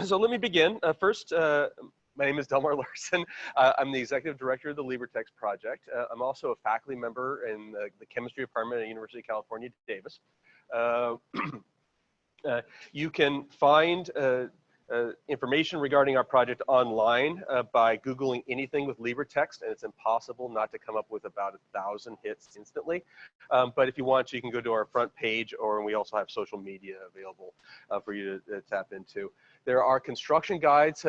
So let me begin. First, my name is Delmar Larsen. I'm the Executive Director of the LibreTexts project. I'm also a faculty member in the Chemistry Department at University of California, Davis. You can find information regarding our project online by Googling anything with LibreText, and it's impossible not to come up with about 1,000 hits instantly. But if you want to, you can go to our front page, or we also have social media available for you to tap into. There are construction guides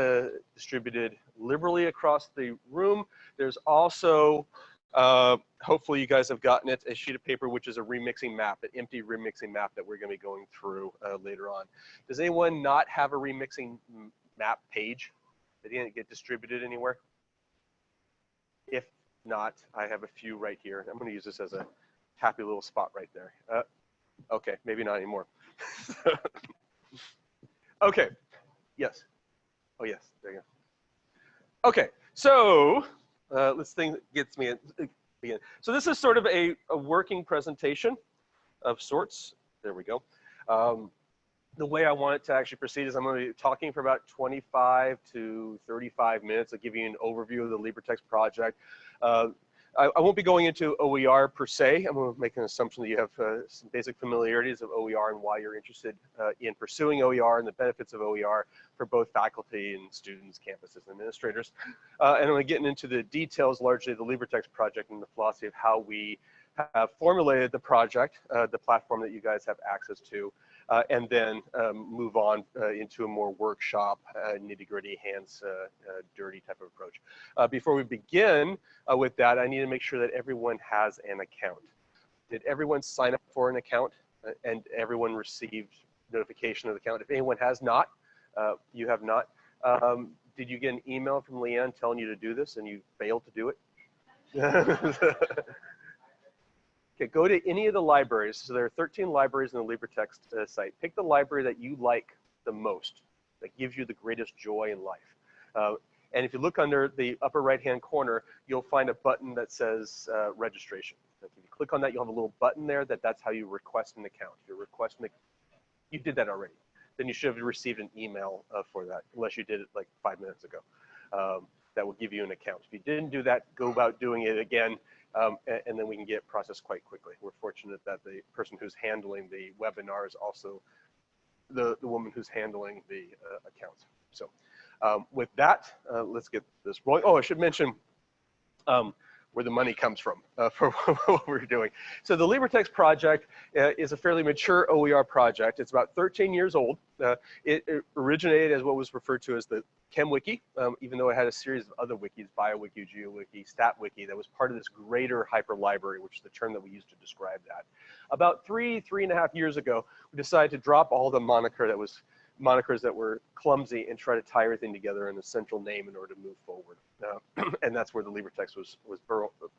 distributed liberally across the room. There's also, hopefully you guys have gotten it, a sheet of paper which is a remixing map, an empty remixing map that we're going to be going through later on. Does anyone not have a remixing map page? That didn't get distributed anywhere? If not, I have a few right here. I'm going to use this as a happy little spot right there. Okay, maybe not anymore. Okay, yes. Oh yes, there you go. Okay, so let's gets me begin. So this is sort of a working presentation of sorts. There we go. The way I want it to actually proceed is I'm going to be talking for about 25 to 35 minutes. I'll give you an overview of the LibreText project. I won't be going into OER per se. I'm going to make an assumption that you have some basic familiarities of OER and why you're interested in pursuing OER and the benefits of OER for both faculty and students, campuses, and administrators. And I'm going to get into the details largely of the LibreText project and the philosophy of how we have formulated the project, the platform that you guys have access to, and then move on into a more workshop, nitty-gritty, hands dirty type of approach. Before we begin with that, I need to make sure that everyone has an account. Did everyone sign up for an account and everyone received notification of the account? If anyone has not, you have not, did you get an email from Leanne telling you to do this and you failed to do it? Okay, go to any of the libraries. So there are 13 libraries in the LibreText site. Pick the library that you like the most, that gives you the greatest joy in life. And if you look under the upper right-hand corner, you'll find a button that says registration. If you click on that, you'll have a little button there that's how you request an account. If you're requesting you did that already. Then you should have received an email for that, unless you did it like 5 minutes ago. That will give you an account. If you didn't do that, go about doing it again. And then we can get processed quite quickly. We're fortunate that the person who's handling the webinar is also the woman who's handling the accounts. So with that, let's get this rolling. Oh, I should mention where the money comes from for what we're doing. So the LibreText project is a fairly mature OER project. It's about 13 years old. It originated as what was referred to as the ChemWiki, even though it had a series of other wikis, BioWiki, GeoWiki, StatWiki, that was part of this greater hyperlibrary, which is the term that we use to describe that. About three and a half years ago, we decided to drop all the monikers that were clumsy and try to tie everything together in a central name in order to move forward. And that's where the LibreText was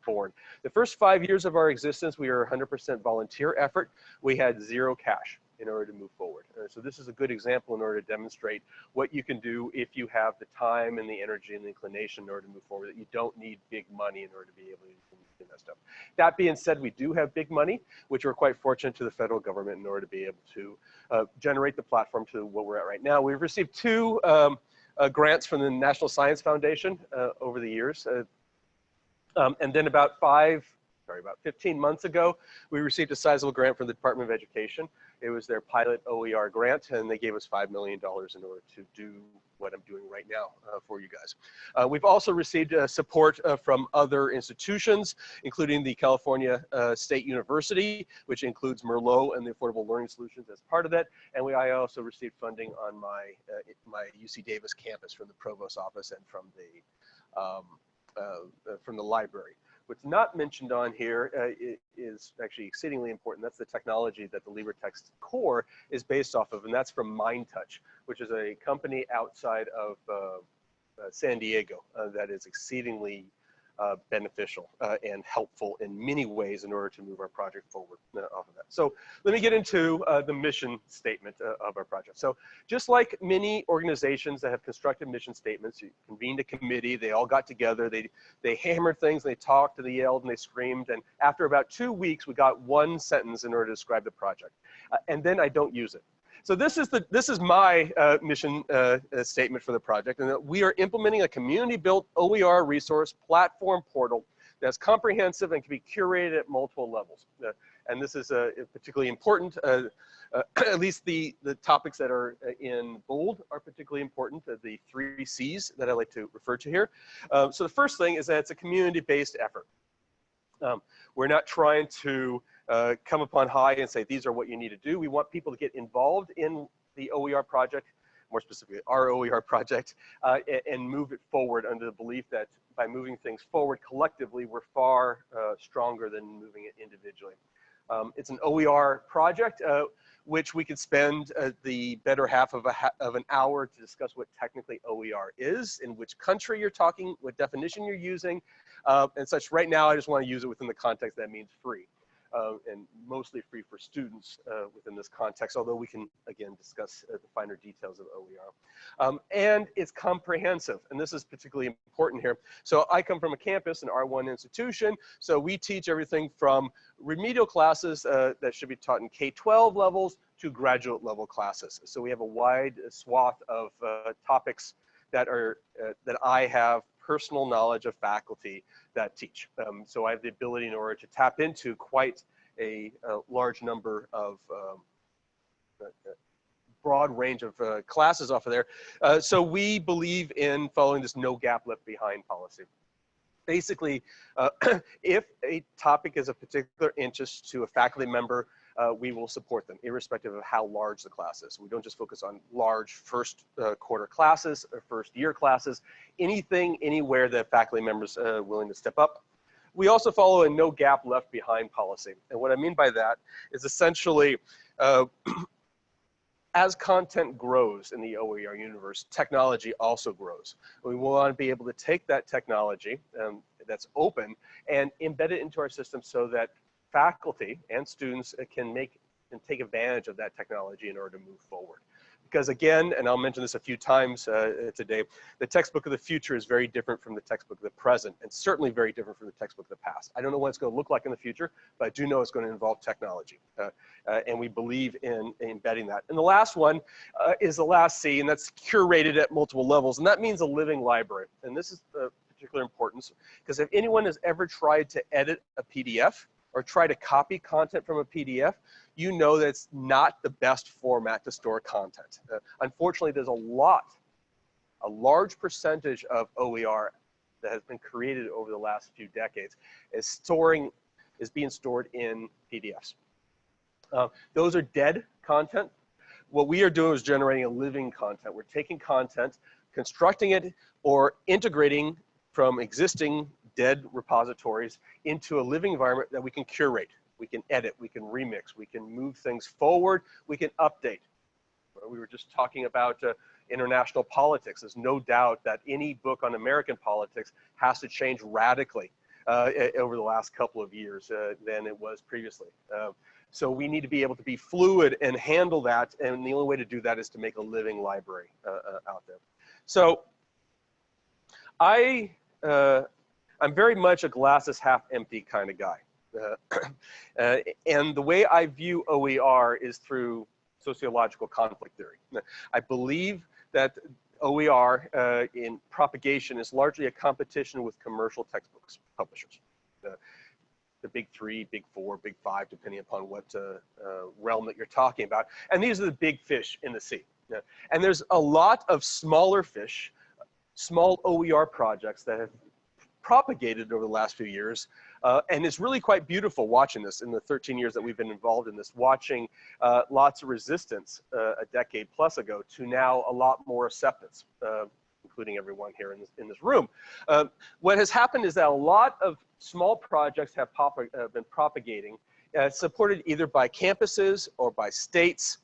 born. The first 5 years of our existence, we were 100% volunteer effort. We had zero cash in order to move forward. So this is a good example in order to demonstrate what you can do if you have the time and the energy and the inclination in order to move forward, that you don't need big money in order to be able to do that stuff. That being said, we do have big money, which we're quite fortunate to the federal government in order to be able to generate the platform to what we're at right now. We've received 2 grants from the National Science Foundation over the years. And then about 15 months ago, we received a sizable grant from the Department of Education. It was their pilot OER grant, and they gave us $5 million in order to do what I'm doing right now for you guys. We've also received support from other institutions, including the California State University, which includes Merlot and the Affordable Learning Solutions as part of that. And I also received funding on my UC Davis campus from the Provost Office and from the library. What's not mentioned on here is actually exceedingly important. That's the technology that the LibreText core is based off of, and that's from MindTouch, which is a company outside of San Diego that is exceedingly beneficial and helpful in many ways in order to move our project forward off of that. So let me get into the mission statement of our project. So just like many organizations that have constructed mission statements, you convened a committee, they all got together, they hammered things, they talked, and they yelled, and they screamed, and after about 2 weeks, we got one sentence in order to describe the project. And then I don't use it. So this is my mission statement for the project, and that we are implementing a community-built OER resource platform portal that's comprehensive and can be curated at multiple levels. And this is particularly important. At least the topics that are in bold are particularly important. The 3 C's that I like to refer to here. So the first thing is that it's a community-based effort. We're not trying to come upon high and say, these are what you need to do. We want people to get involved in the OER project, more specifically our OER project, and move it forward under the belief that by moving things forward collectively, we're far stronger than moving it individually. It's an OER project, which we could spend the better half of an hour to discuss what technically OER is, in which country you're talking, what definition you're using, and such. Right now, I just want to use it within the context that means free, and mostly free for students within this context, although we can, again, discuss the finer details of OER. And it's comprehensive, and this is particularly important here. So I come from a campus, an R1 institution, so we teach everything from remedial classes that should be taught in K-12 levels to graduate level classes. So we have a wide swath of topics that I have personal knowledge of faculty that teach. So I have the ability in order to tap into quite a large number of broad range of classes off of there. So we believe in following this no gap left behind policy. Basically, if a topic is of particular interest to a faculty member, we will support them, irrespective of how large the class is. We don't just focus on large first quarter classes or first year classes, anything, anywhere that faculty members are willing to step up. We also follow a no gap left behind policy. And what I mean by that is essentially, as content grows in the OER universe, technology also grows. We want to be able to take that technology that's open and embed it into our system so that faculty and students can take advantage of that technology in order to move forward. Because again, and I'll mention this a few times today, the textbook of the future is very different from the textbook of the present, and certainly very different from the textbook of the past. I don't know what it's going to look like in the future, but I do know it's going to involve technology. And we believe in embedding that. And the last one is the last C, and that's curated at multiple levels. And that means a living library. And this is of particular importance, because if anyone has ever tried to edit a PDF, or try to copy content from a PDF, you know that it's not the best format to store content. Unfortunately, there's a large percentage of OER that has been created over the last few decades is being stored in PDFs. Those are dead content. What we are doing is generating a living content. We're taking content, constructing it, or integrating from existing dead repositories into a living environment that we can curate, we can edit, we can remix, we can move things forward, we can update. We were just talking about international politics. There's no doubt that any book on American politics has to change radically over the last couple of years than it was previously. So we need to be able to be fluid and handle that, and the only way to do that is to make a living library out there. So I'm very much a glasses half empty kind of guy. And the way I view OER is through sociological conflict theory. I believe that OER in propagation is largely a competition with commercial textbooks publishers. The big 3, big 4, big 5, depending upon what realm that you're talking about. And these are the big fish in the sea. And there's a lot of smaller fish, small OER projects that have propagated over the last few years, and it's really quite beautiful watching this in the 13 years that we've been involved in this, watching lots of resistance a decade plus ago to now a lot more acceptance, including everyone here in this room. What has happened is that a lot of small projects have been propagating, supported either by campuses or by states,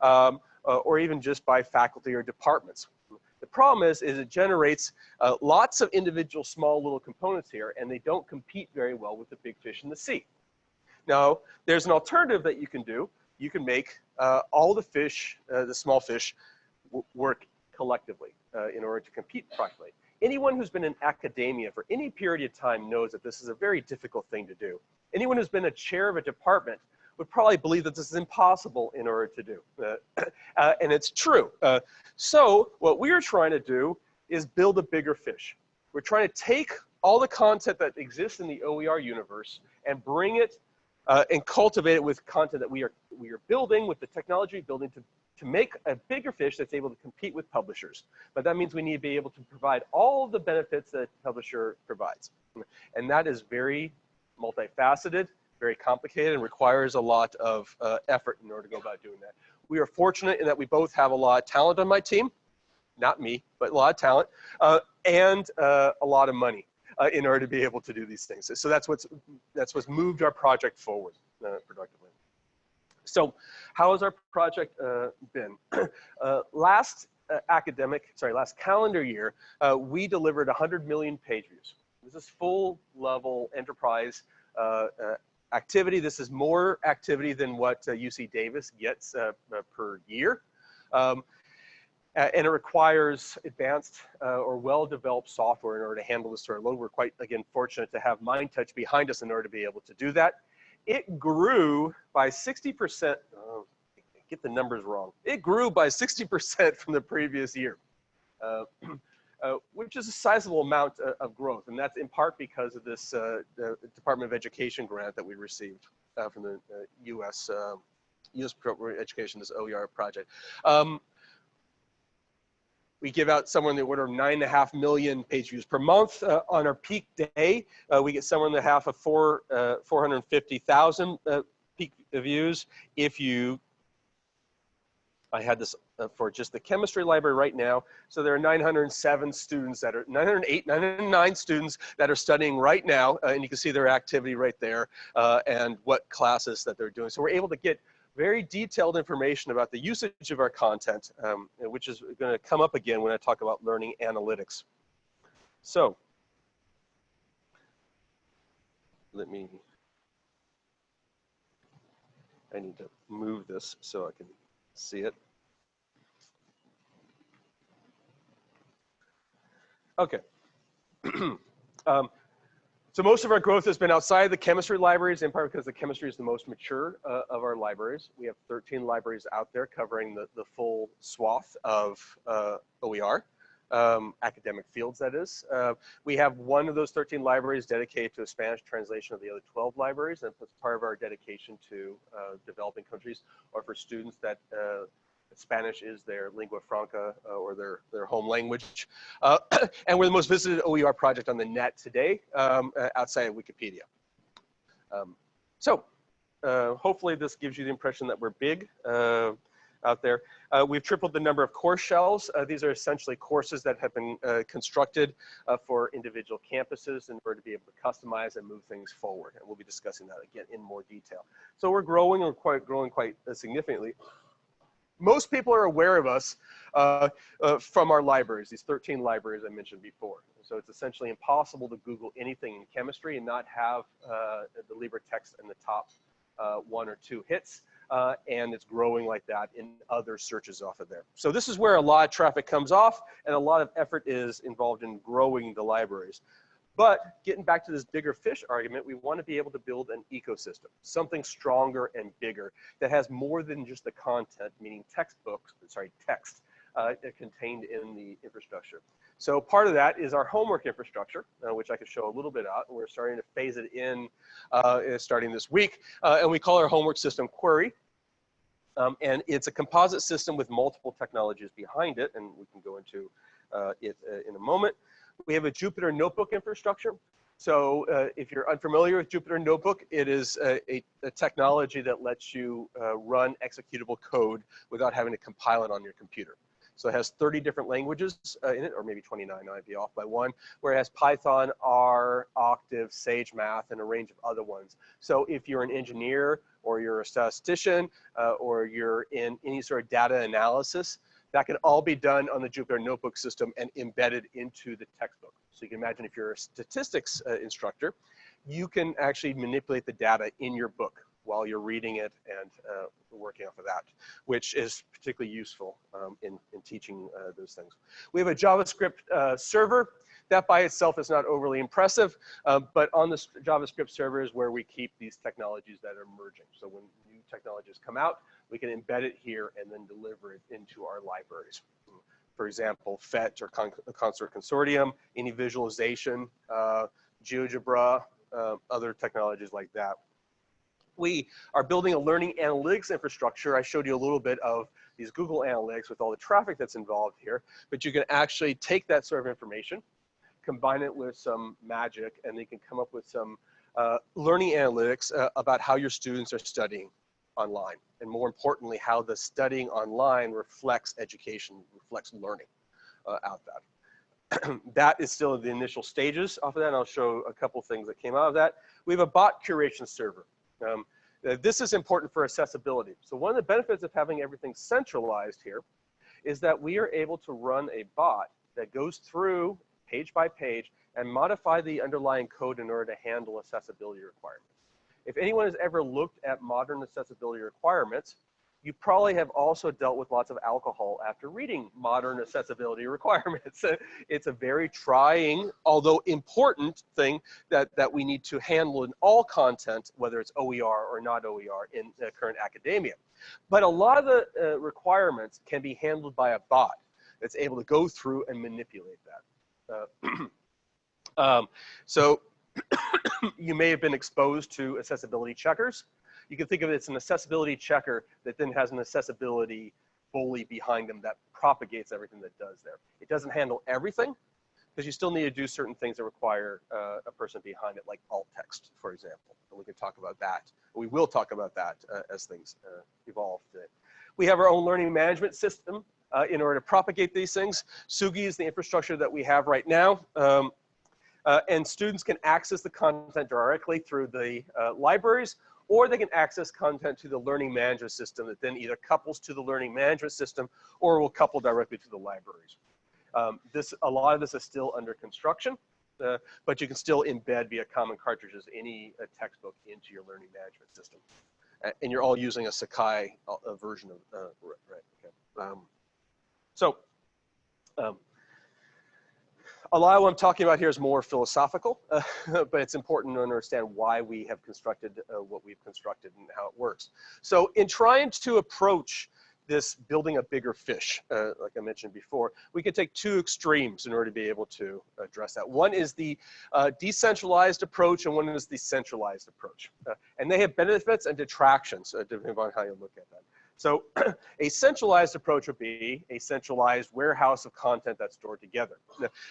or even just by faculty or departments. The problem is it generates lots of individual small little components here, and they don't compete very well with the big fish in the sea. Now, there's an alternative that you can do. You can make all the fish, the small fish, work collectively in order to compete properly. Anyone who's been in academia for any period of time knows that this is a very difficult thing to do. Anyone who's been a chair of a department would probably believe that this is impossible in order to do. And it's true. So what we are trying to do is build a bigger fish. We're trying to take all the content that exists in the OER universe and bring it and cultivate it with content that we are building, with the technology building to make a bigger fish that's able to compete with publishers. But that means we need to be able to provide all of the benefits that a publisher provides. And that is very multifaceted, very complicated, and requires a lot of effort in order to go about doing that. We are fortunate in that we both have a lot of talent on my team, not me, but a lot of talent, and a lot of money in order to be able to do these things. So that's what's moved our project forward productively. So how has our project been? Last calendar year, we delivered 100 million page views. This is full level enterprise activity. This is more activity than what UC Davis gets per year. And it requires advanced or well-developed software in order to handle this sort of load. We're quite, again, fortunate to have MindTouch behind us in order to be able to do that. It grew by 60%. Oh, I get the numbers wrong. It grew by 60% from the previous year, which is a sizable amount of growth. And that's in part because of this Department of Education grant that we received from the U.S. Department of Education, this OER project. We give out somewhere in the order of 9.5 million page views per month. On our peak day, we get somewhere in the half of 450,000 peak views. I had this for just the chemistry library right now. So there are 907 students that are, 909 students that are studying right now. And you can see their activity right there and what classes that they're doing. So we're able to get very detailed information about the usage of our content, which is going to come up again when I talk about learning analytics. So I need to move this so I can see it. Okay. So most of our growth has been outside the chemistry libraries, in part because the chemistry is the most mature of our libraries. We have 13 libraries out there covering the full swath of OER, academic fields, that is. We have one of those 13 libraries dedicated to a Spanish translation of the other 12 libraries, and it's part of our dedication to developing countries, or for students that Spanish is their lingua franca or their home language. And we're the most visited OER project on the net today outside of Wikipedia. So hopefully this gives you the impression that we're big out there. We've tripled the number of course shells. These are essentially courses that have been constructed for individual campuses in order to be able to customize and move things forward. And we'll be discussing that again in more detail. So we're growing quite significantly. Most people are aware of us from our libraries, these 13 libraries I mentioned before. So it's essentially impossible to Google anything in chemistry and not have the LibreText in the top 1 or 2 hits. And it's growing like that in other searches off of there. So this is where a lot of traffic comes off, and a lot of effort is involved in growing the libraries. But getting back to this bigger fish argument, we want to be able to build an ecosystem, something stronger and bigger that has more than just the content, meaning text contained in the infrastructure. So part of that is our homework infrastructure, which I could show a little bit out. We're starting to phase it in starting this week, and we call our homework system Query. And it's a composite system with multiple technologies behind it, and we can go into it in a moment. We have a Jupyter Notebook infrastructure. So if you're unfamiliar with Jupyter Notebook, it is a technology that lets you run executable code without having to compile it on your computer. So it has 30 different languages in it, or maybe 29, I might be off by one, where it has Python, R, Octave, Sage Math, and a range of other ones. So if you're an engineer, or you're a statistician, or you're in any sort of data analysis, that can all be done on the Jupyter Notebook system and embedded into the textbook. So you can imagine if you're a statistics instructor, you can actually manipulate the data in your book while you're reading it and working off of that, which is particularly useful in teaching those things. We have a JavaScript server. That by itself is not overly impressive, but on the JavaScript server is where we keep these technologies that are emerging. So when new technologies come out, we can embed it here and then deliver it into our libraries. For example, FET or Consort Consortium, any visualization, GeoGebra, other technologies like that. We are building a learning analytics infrastructure. I showed you a little bit of these Google Analytics with all the traffic that's involved here, but you can actually take that sort of information, combine it with some magic, and they can come up with some learning analytics about how your students are studying online. And more importantly, how the studying online reflects education, reflects learning out that. That is still in the initial stages off of that, and I'll show a couple things that came out of that. We have a bot curation server. This is important for accessibility. So one of the benefits of having everything centralized here is that we are able to run a bot that goes through page by page and modify the underlying code in order to handle accessibility requirements. If anyone has ever looked at modern accessibility requirements, you probably have also dealt with lots of alcohol after reading modern accessibility requirements. It's a very trying, although important thing that we need to handle in all content, whether it's OER or not OER in current academia. But a lot of the requirements can be handled by a bot that's able to go through and manipulate that. So you may have been exposed to accessibility checkers. You can think of it as an accessibility checker that then has an accessibility bully behind them that propagates everything that does there. It doesn't handle everything, because you still need to do certain things that require a person behind it, like alt text, for example. And we can talk about that. We will talk about that as things evolve today. We have our own learning management system in order to propagate these things. Sugi is the infrastructure that we have right now. And students can access the content directly through the libraries, or they can access content to the learning management system that then either couples to the learning management system or will couple directly to the libraries. A lot of this is still under construction, but you can still embed via common cartridges any textbook into your learning management system. And you're all using a Sakai version of, right, okay. A lot of what I'm talking about here is more philosophical, but it's important to understand why we have constructed what we've constructed and how it works. So in trying to approach this building a bigger fish, like I mentioned before, we can take two extremes in order to be able to address that. One is the decentralized approach, and one is the centralized approach. And they have benefits and detractions, depending on how you look at that. So a centralized approach would be a centralized warehouse of content that's stored together.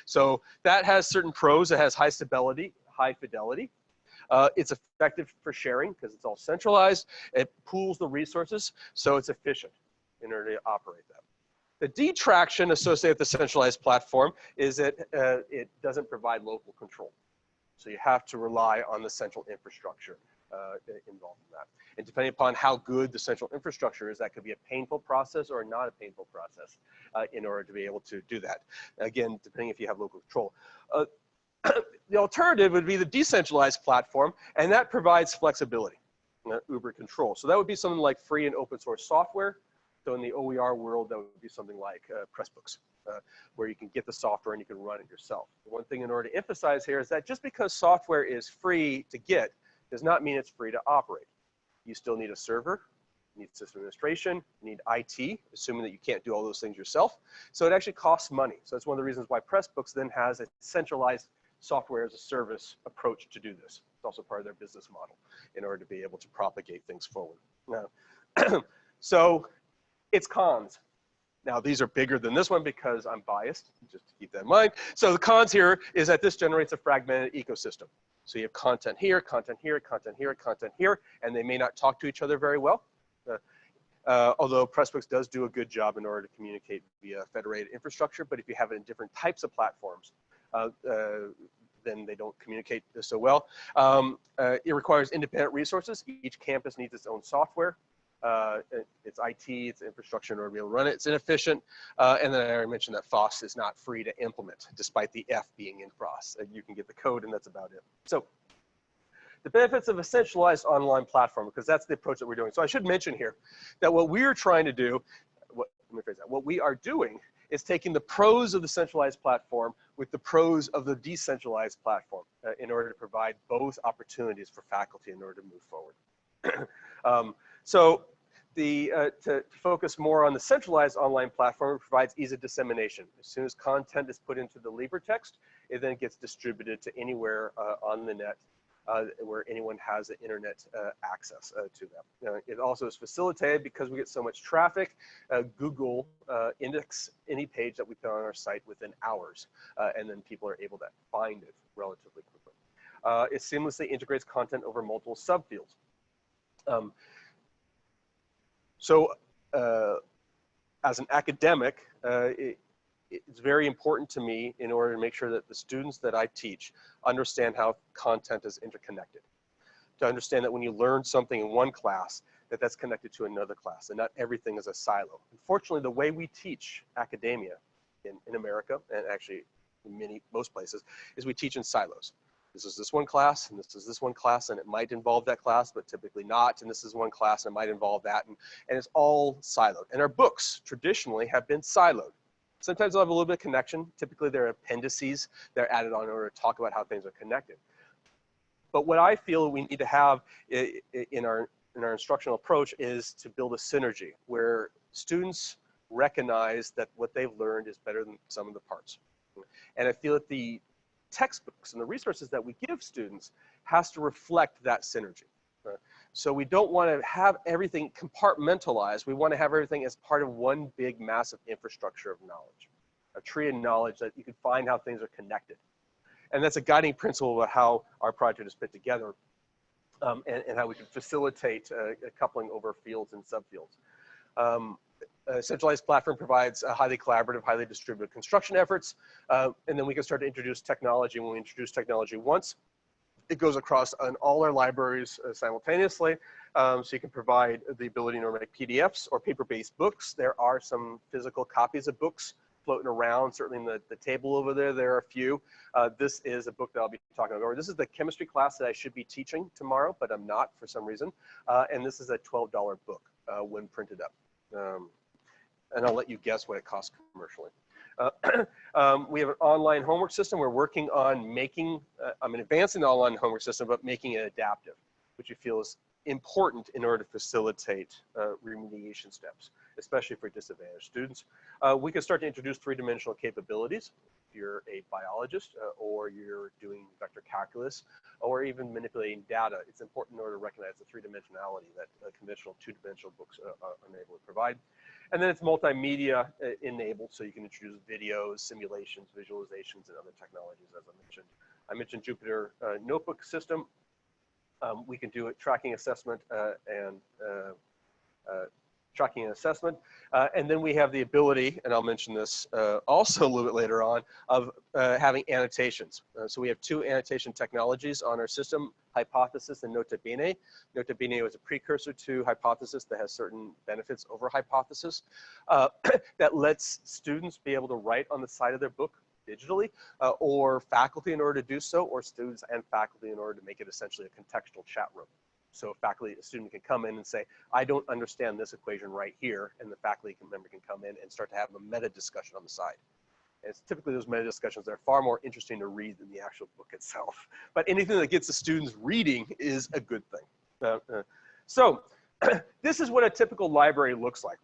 So that has certain pros. It has high stability, high fidelity. It's effective for sharing because it's all centralized. It pools the resources, so it's efficient in order to operate that. The detraction associated with the centralized platform is that it doesn't provide local control. So you have to rely on the central infrastructure involved in that. And depending upon how good the central infrastructure is, that could be a painful process or not a painful process in order to be able to do that. Again, depending if you have local control. The alternative would be the decentralized platform, and that provides flexibility, Uber control. So that would be something like free and open source software. So in the OER world, that would be something like Pressbooks, where you can get the software and you can run it yourself. One thing in order to emphasize here is that just because software is free to get does not mean it's free to operate. You still need a server, you need system administration, you need IT, assuming that you can't do all those things yourself. So it actually costs money. So that's one of the reasons why Pressbooks then has a centralized software as a service approach to do this. It's also part of their business model in order to be able to propagate things forward. Now, so its cons. Now, these are bigger than this one because I'm biased, just to keep that in mind. So the cons here is that this generates a fragmented ecosystem. So you have content here, content here, content here, content here, and they may not talk to each other very well. Although Pressbooks does do a good job in order to communicate via federated infrastructure, but if you have it in different types of platforms, then they don't communicate so well. It requires independent resources. Each campus needs its own software. It's IT, it's infrastructure in order to be able to run it. It's inefficient. And then I already mentioned that FOSS is not free to implement, despite the F being in FOSS. You can get the code and that's about it. So The benefits of a centralized online platform, because that's the approach that we're doing. So I should mention here that what we're trying to do, let me phrase that, what we are doing is taking the pros of the centralized platform with the pros of the decentralized platform in order to provide both opportunities for faculty in order to move forward. To focus more on the centralized online platform, it provides ease of dissemination. As soon as content is put into the LibreText, it then gets distributed to anywhere on the net where anyone has the internet access to them. It also is facilitated because we get so much traffic. Google index any page that we put on our site within hours, and then people are able to find it relatively quickly. It seamlessly integrates content over multiple subfields. As an academic, it's very important to me in order to make sure that the students that I teach understand how content is interconnected. To understand that when you learn something in one class, that's connected to another class, and not everything is a silo. Unfortunately, the way we teach academia in America, and actually in most places, is we teach in silos. This is this one class, and this is this one class, and it might involve that class, but typically not. And this is one class, and it might involve that, and it's all siloed. And our books traditionally have been siloed. Sometimes they'll have a little bit of connection. Typically, they're appendices. They're added on in order to talk about how things are connected. But what I feel we need to have in our instructional approach is to build a synergy where students recognize that what they've learned is better than some of the parts. And I feel that the textbooks and the resources that we give students has to reflect that synergy. So we don't want to have everything compartmentalized. We want to have everything as part of one big, massive infrastructure of knowledge, a tree of knowledge that you can find how things are connected. And that's a guiding principle of how our project is put together, and how we can facilitate a coupling over fields and subfields. A centralized platform provides highly collaborative, highly distributed construction efforts, and then we can start to introduce technology. When we introduce technology once, it goes across on all our libraries simultaneously, so you can provide the ability to make PDFs or paper-based books. There are some physical copies of books floating around. Certainly in the table over there, there are a few. This is a book that I'll be talking about. This is the chemistry class that I should be teaching tomorrow, but I'm not for some reason. And this is a $12 book when printed up. And I'll let you guess what it costs commercially. We have an online homework system. We're working on making, advancing the online homework system, but making it adaptive, which we feel is important in order to facilitate remediation steps, especially for disadvantaged students. We can start to introduce three-dimensional capabilities. If you're a biologist or you're doing vector calculus or even manipulating data, it's important in order to recognize the three-dimensionality that conventional two-dimensional books are unable to provide. And then it's multimedia enabled, so you can introduce videos, simulations, visualizations, and other technologies, as I mentioned. I mentioned Jupyter Notebook system. We can do a tracking assessment and then we have the ability, and I'll mention this also a little bit later on, of having annotations. So we have two annotation technologies on our system, Hypothesis and Nota Bene. Nota Bene was a precursor to Hypothesis that has certain benefits over Hypothesis that lets students be able to write on the side of their book digitally, or faculty in order to do so, or students and faculty in order to make it essentially a contextual chat room. So a student can come in and say, I don't understand this equation right here, and the faculty member can come in and start to have a meta discussion on the side. And it's typically those meta discussions that are far more interesting to read than the actual book itself. But anything that gets the students reading is a good thing. So this is what a typical library looks like.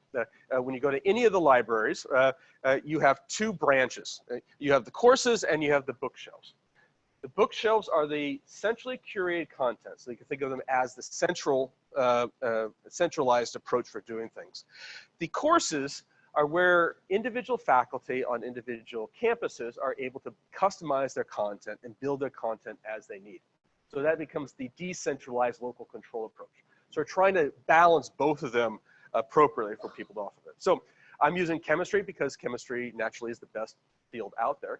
When you go to any of the libraries, you have two branches. You have the courses and you have the bookshelves. The bookshelves are the centrally curated content, so you can think of them as the centralized approach for doing things. The courses are where individual faculty on individual campuses are able to customize their content and build their content as they need. So that becomes the decentralized local control approach. So we're trying to balance both of them appropriately for people to offer it. So I'm using chemistry because chemistry naturally is the best field out there.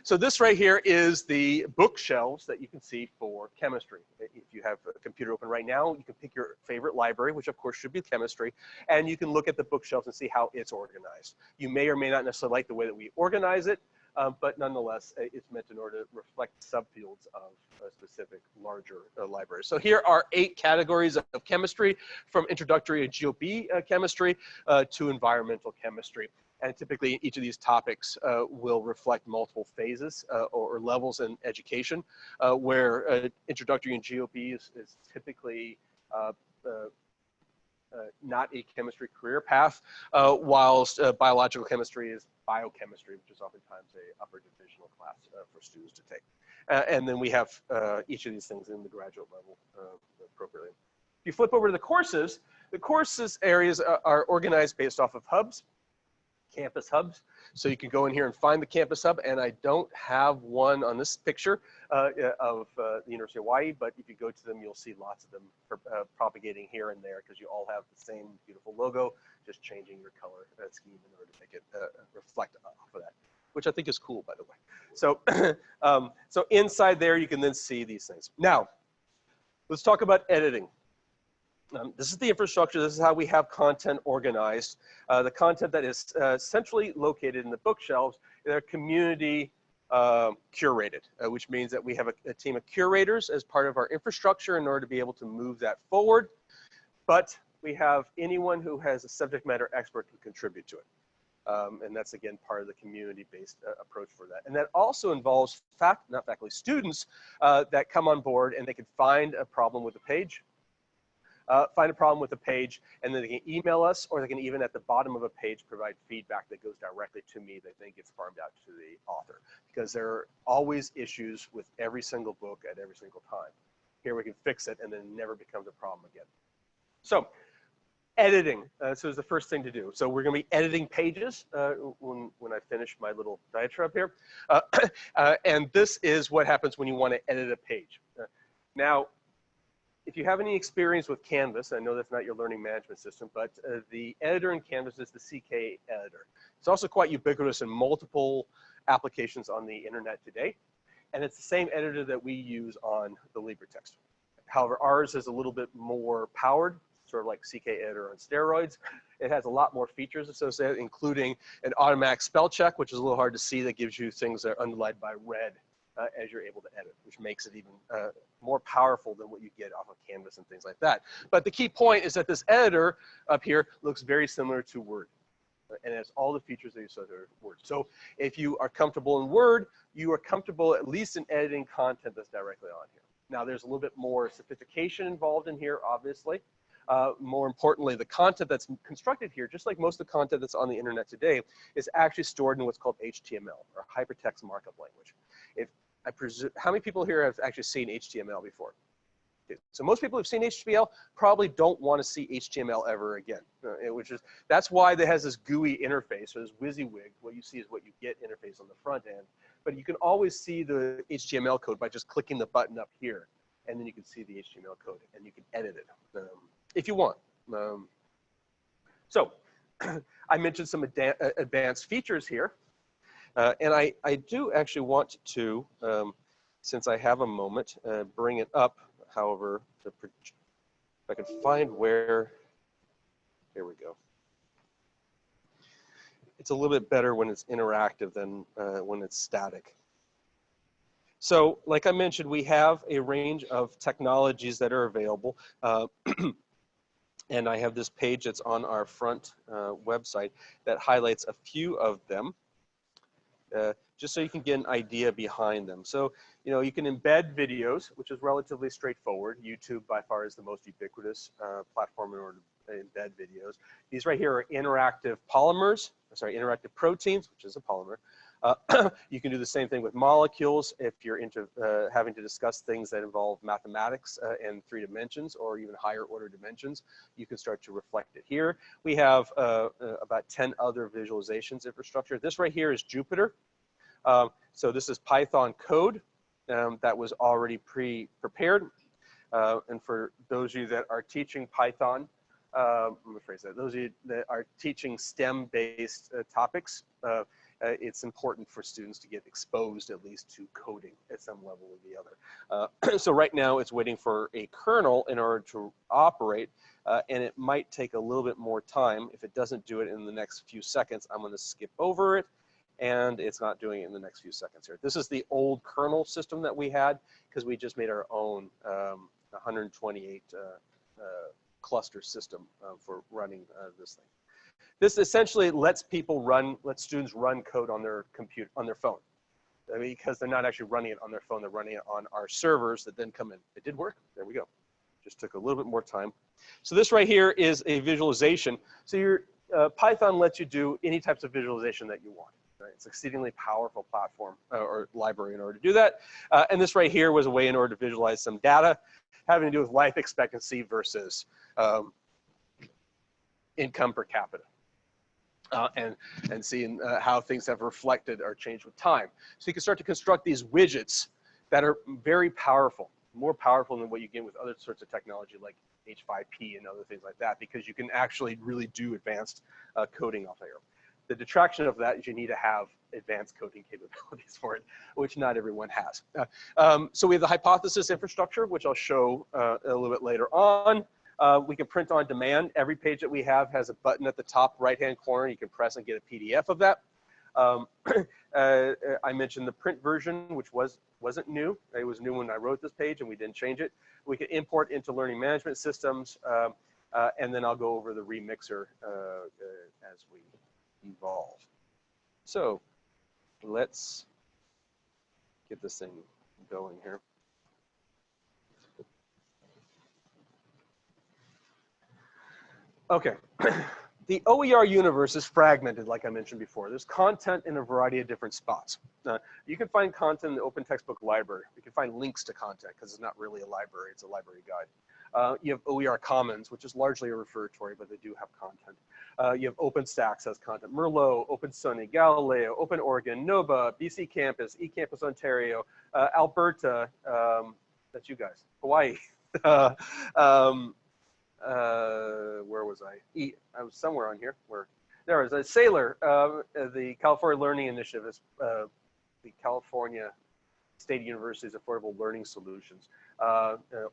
So this right here is the bookshelves that you can see for chemistry. If you have a computer open right now, you can pick your favorite library, which of course should be chemistry, and you can look at the bookshelves and see how it's organized. You may or may not necessarily like the way that we organize it, but nonetheless, it's meant in order to reflect subfields of a specific larger library. So here are 8 categories of chemistry, from introductory to GOB chemistry to environmental chemistry. And typically each of these topics will reflect multiple phases or levels in education, where introductory and GOB is typically not a chemistry career path, whilst biological chemistry is biochemistry, which is oftentimes a upper divisional class for students to take. And then we have each of these things in the graduate level appropriately. If you flip over to the courses areas are organized based off of hubs, campus hubs. So you can go in here and find the campus hub, and I don't have one on this picture of the University of Hawaii, but if you go to them, you'll see lots of them propagating here and there, because you all have the same beautiful logo, just changing your color scheme in order to make it reflect off of that, which I think is cool, by the way. So, so inside there, you can then see these things. Now, let's talk about editing. This is the infrastructure. This is how we have content organized. The content that is centrally located in the bookshelves, they're community curated, which means that we have a team of curators as part of our infrastructure in order to be able to move that forward. But we have anyone who has a subject matter expert who contribute to it. And that's, again, part of the community-based approach for that. And that also involves students that come on board, and they can find a problem with the page. And then they can email us, or they can even at the bottom of a page provide feedback that goes directly to me that then gets farmed out to the author, because there are always issues with every single book at every single time. Here we can fix it, and then it never becomes a problem again. So editing, so is the first thing to do. So we're going to be editing pages when I finish my little diatribe here. And this is what happens when you want to edit a page. Now, if you have any experience with Canvas, I know that's not your learning management system, but the editor in Canvas is the CK editor. It's also quite ubiquitous in multiple applications on the internet today. And it's the same editor that we use on the LibreText. However, ours is a little bit more powered, sort of like CK editor on steroids. It has a lot more features associated, including an automatic spell check, which is a little hard to see, that gives you things that are underlined by red as you're able to edit, which makes it even more powerful than what you get off of Canvas and things like that. But the key point is that this editor up here looks very similar to Word, and it has all the features that you saw there in Word. So if you are comfortable in Word, you are comfortable at least in editing content that's directly on here. Now, there's a little bit more sophistication involved in here, obviously. More importantly, the content that's constructed here, just like most of the content that's on the internet today, is actually stored in what's called HTML, or Hypertext Markup Language. I presume, how many people here have actually seen HTML before? Okay. So most people who've seen HTML probably don't want to see HTML ever again, that's why it has this GUI interface, or this WYSIWYG. What you see is what you get interface on the front end, but you can always see the HTML code by just clicking the button up here, and then you can see the HTML code, and you can edit it if you want. So I mentioned some advanced features here. And I do actually want to, since I have a moment, bring it up. However, if I can find where, here we go. It's a little bit better when it's interactive than when it's static. So like I mentioned, we have a range of technologies that are available. And I have this page that's on our front website that highlights a few of them. Just so you can get an idea behind them. So, you can embed videos, which is relatively straightforward. YouTube by far is the most ubiquitous platform in order to embed videos. These right here are interactive interactive proteins, which is a polymer. You can do the same thing with molecules if you're into having to discuss things that involve mathematics in 3 dimensions or even higher order dimensions. You can start to reflect it here. We have about 10 other visualizations infrastructure. This right here is Jupyter. So this is Python code that was already pre-prepared. And for those of you that are teaching Python, let me rephrase that. Those of you that are teaching STEM-based topics, it's important for students to get exposed at least to coding at some level or the other. So right now it's waiting for a kernel in order to operate, and it might take a little bit more time. If it doesn't do it in the next few seconds, I'm going to skip over it and it's not doing it in the next few seconds here. This is the old kernel system that we had, because we just made our own 128 cluster system for running this thing. This essentially lets students run code on their phone. I mean, because they're not actually running it on their phone, they're running it on our servers that then come in. It did work, there we go. Just took a little bit more time. So this right here is a visualization. So your Python lets you do any types of visualization that you want. Right? It's an exceedingly powerful platform or library in order to do that. And this right here was a way in order to visualize some data having to do with life expectancy versus income per capita. And seeing how things have reflected or changed with time. So you can start to construct these widgets that are very powerful, more powerful than what you get with other sorts of technology like H5P and other things like that, because you can actually really do advanced coding off here. The detraction of that is you need to have advanced coding capabilities for it, which not everyone has. So we have the hypothesis infrastructure, which I'll show a little bit later on. We can print on demand. Every page that we have has a button at the top right-hand corner. You can press and get a PDF of that. I mentioned the print version, which wasn't new. It was new when I wrote this page, and we didn't change it. We can import into learning management systems, and then I'll go over the remixer as we evolve. So let's get this thing going here. Okay, the OER universe is fragmented, like I mentioned before. There's content in a variety of different spots. You can find content in the open textbook library. You can find links to content, because it's not really a library, it's a library guide. You have OER Commons, which is largely a repository, but they do have content. You have OpenStax has content. Merlot, OpenSUNY, Galileo, Open Oregon, NOVA, BC Campus, eCampus Ontario, Alberta, that's you guys, Hawaii. Where was I? I was somewhere on here. There was a Sailor, the California Learning Initiative is the California State University's Affordable Learning Solutions,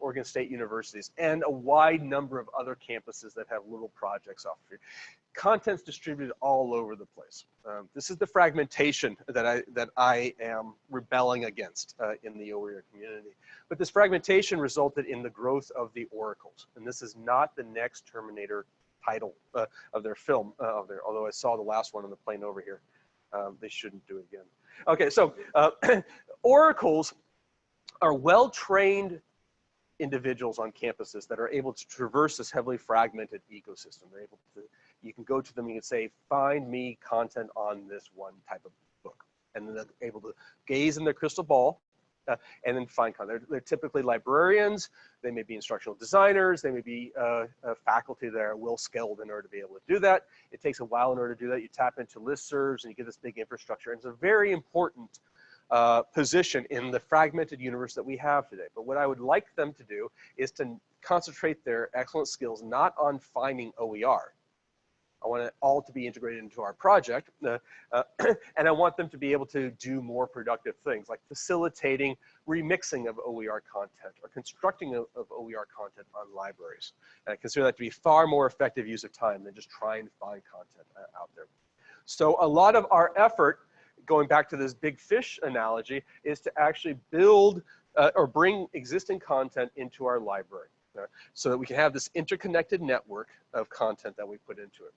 Oregon State Universities, and a wide number of other campuses that have little projects off here. Content's distributed all over the place. This is the fragmentation that I am rebelling against in the OER community. But this fragmentation resulted in the growth of the oracles. And this is not the next Terminator title of their film, although I saw the last one on the plane over here. They shouldn't do it again. Okay, so oracles are well-trained individuals on campuses that are able to traverse this heavily fragmented ecosystem. They're able to, you can go to them and you can say, find me content on this one type of book. And then they're able to gaze in their crystal ball and then find content. They're typically librarians, they may be instructional designers, they may be faculty that are well-skilled in order to be able to do that. It takes a while in order to do that. You tap into listservs and you get this big infrastructure. And it's a very important position in the fragmented universe that we have today. But what I would like them to do is to concentrate their excellent skills not on finding OER. I want it all to be integrated into our project, and I want them to be able to do more productive things like facilitating remixing of OER content or constructing of OER content on libraries. And I consider that to be far more effective use of time than just trying to find content out there. So a lot of our effort, going back to this big fish analogy, is to actually build or bring existing content into our library so that we can have this interconnected network of content that we put into it.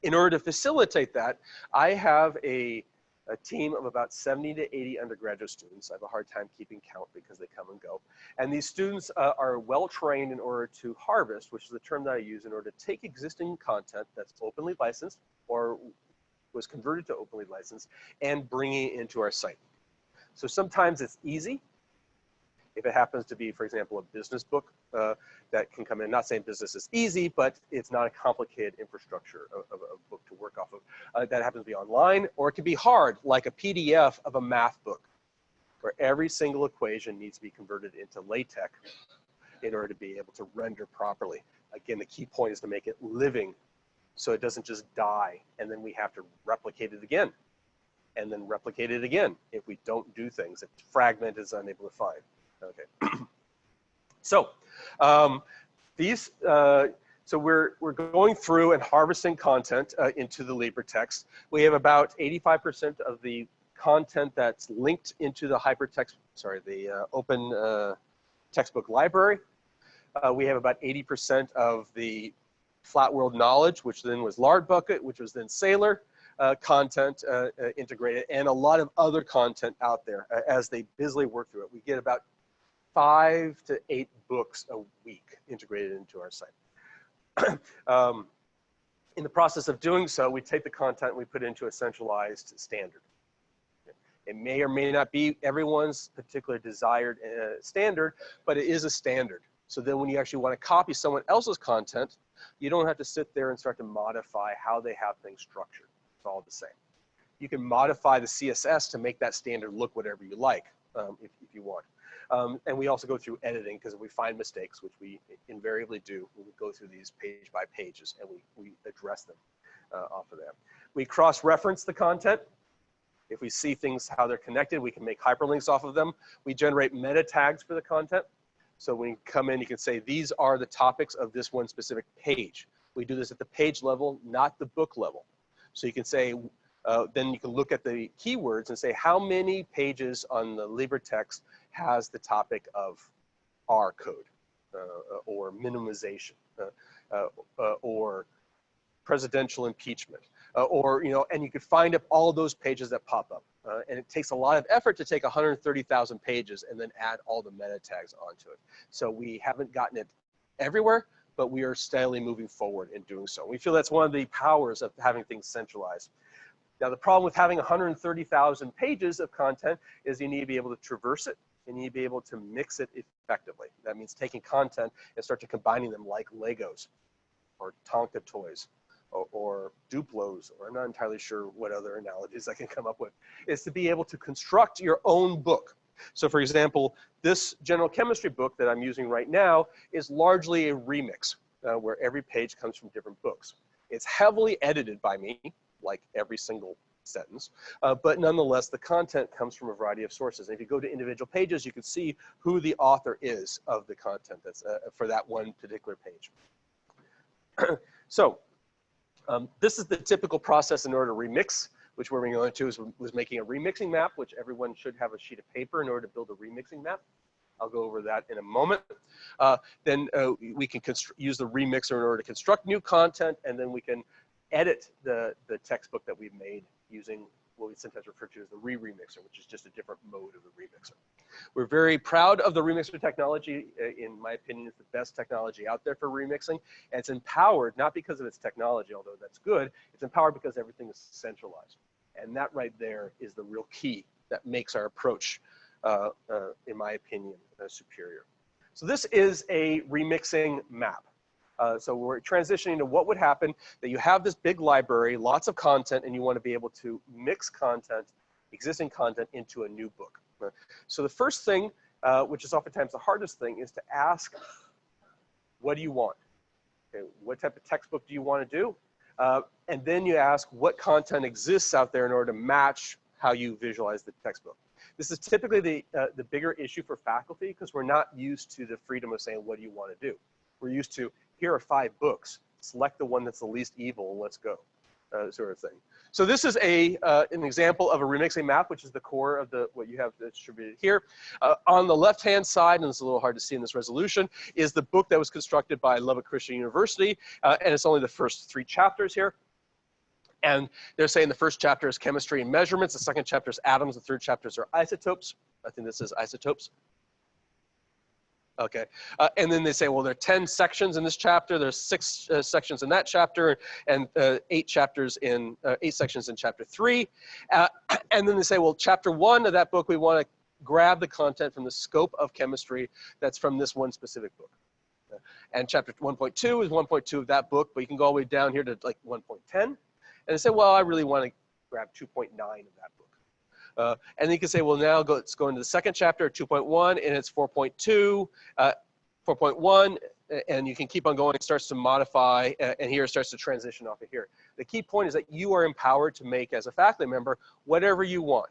In order to facilitate that, I have a team of about 70 to 80 undergraduate students. I have a hard time keeping count because they come and go. And these students are well trained in order to harvest, which is the term that I use, in order to take existing content that's openly licensed or was converted to openly licensed and bringing it into our site. So sometimes it's easy. If it happens to be, for example, a business book that can come in, not saying business is easy, but it's not a complicated infrastructure of a book to work off of. That happens to be online, or it can be hard, like a PDF of a math book, where every single equation needs to be converted into LaTeX in order to be able to render properly. Again, the key point is to make it living so it doesn't just die, and then we have to replicate it again, and then replicate it again if we don't do things that fragment is unable to find. Okay. So these So we're going through and harvesting content into the LibreText. We have about 85% of the content that's linked into the open textbook library. We have about 80% of the Flat World Knowledge, which then was Lard Bucket, which was then Sailor content integrated, and a lot of other content out there as they busily work through it. We get about 5 to 8 books a week integrated into our site. In the process of doing so, we take the content and we put it into a centralized standard. It may or may not be everyone's particular desired standard, but it is a standard. So then when you actually want to copy someone else's content, you don't have to sit there and start to modify how they have things structured. It's all the same. You can modify the CSS to make that standard look whatever you like, if you want. And we also go through editing because if we find mistakes, which we invariably do, we go through these page by pages and we address them off of that. We cross-reference the content. If we see things, how they're connected, we can make hyperlinks off of them. We generate meta tags for the content. So when you come in, you can say, these are the topics of this one specific page. We do this at the page level, not the book level. So you can say, then you can look at the keywords and say, how many pages on the LibreText has the topic of R code or minimization or presidential impeachment or, you know, and you could find up all those pages that pop up. And it takes a lot of effort to take 130,000 pages and then add all the meta tags onto it. So we haven't gotten it everywhere, but we are steadily moving forward in doing so. We feel that's one of the powers of having things centralized. Now, the problem with having 130,000 pages of content is you need to be able to traverse it and you need to be able to mix it effectively. That means taking content and start to combining them like Legos or Tonka toys or Duplos, or I'm not entirely sure what other analogies I can come up with, is to be able to construct your own book. So for example, this general chemistry book that I'm using right now is largely a remix where every page comes from different books. It's heavily edited by me, like every single sentence, but nonetheless, the content comes from a variety of sources. And if you go to individual pages, you can see who the author is of the content that's for that one particular page. So this is the typical process in order to remix, which we're going to was making a remixing map, which everyone should have a sheet of paper in order to build a remixing map. I'll go over that in a moment. Then we can use the remixer in order to construct new content, and then we can edit the textbook that we've made using what we sometimes refer to as the remixer, which is just a different mode of the remixer. We're very proud of the remixer technology. In my opinion, it's the best technology out there for remixing. And it's empowered, not because of its technology, although that's good, it's empowered because everything is centralized. And that right there is the real key that makes our approach, in my opinion, superior. So this is a remixing map. So we're transitioning to what would happen that you have this big library, lots of content, and you want to be able to mix content, existing content, into a new book. So the first thing, which is oftentimes the hardest thing, is to ask, what do you want? Okay, what type of textbook do you want to do? And then you ask what content exists out there in order to match how you visualize the textbook. This is typically the bigger issue for faculty because we're not used to the freedom of saying, what do you want to do? We're used to, here are 5 books, select the one that's the least evil and let's go, sort of thing. So this is an example of a remixing map, which is the core of what you have distributed here. On the left-hand side, and it's a little hard to see in this resolution, is the book that was constructed by Lubbock Christian University, and it's only the first 3 chapters here. And they're saying the first chapter is chemistry and measurements, the second chapter is atoms, the third chapters are isotopes. I think this is isotopes. Okay, and then they say, well, there are 10 sections in this chapter, there's 6 sections in that chapter, and 8 sections in chapter 3. And then they say, well, chapter 1 of that book, we want to grab the content from the scope of chemistry that's from this one specific book. And chapter 1.2 is 1.2 of that book, but you can go all the way down here to like 1.10. And they say, well, I really want to grab 2.9 of that book. And then you can say, well, now let's go into the second chapter, 2.1, and it's 4.2, 4.1, and you can keep on going. It starts to modify, and here it starts to transition off of here. The key point is that you are empowered to make, as a faculty member, whatever you want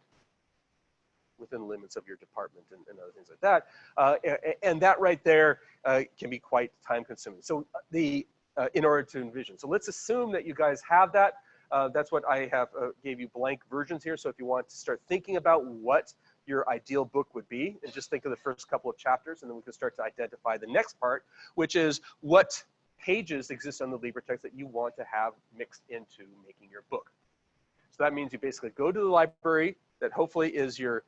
within the limits of your department and other things like that. And that right there can be quite time consuming. So the in order to envision. So let's assume that you guys have that. That's what I have, gave you blank versions here. So if you want to start thinking about what your ideal book would be, and just think of the first couple of chapters, and then we can start to identify the next part, which is what pages exist on the LibreText that you want to have mixed into making your book. So that means you basically go to the library that hopefully is your,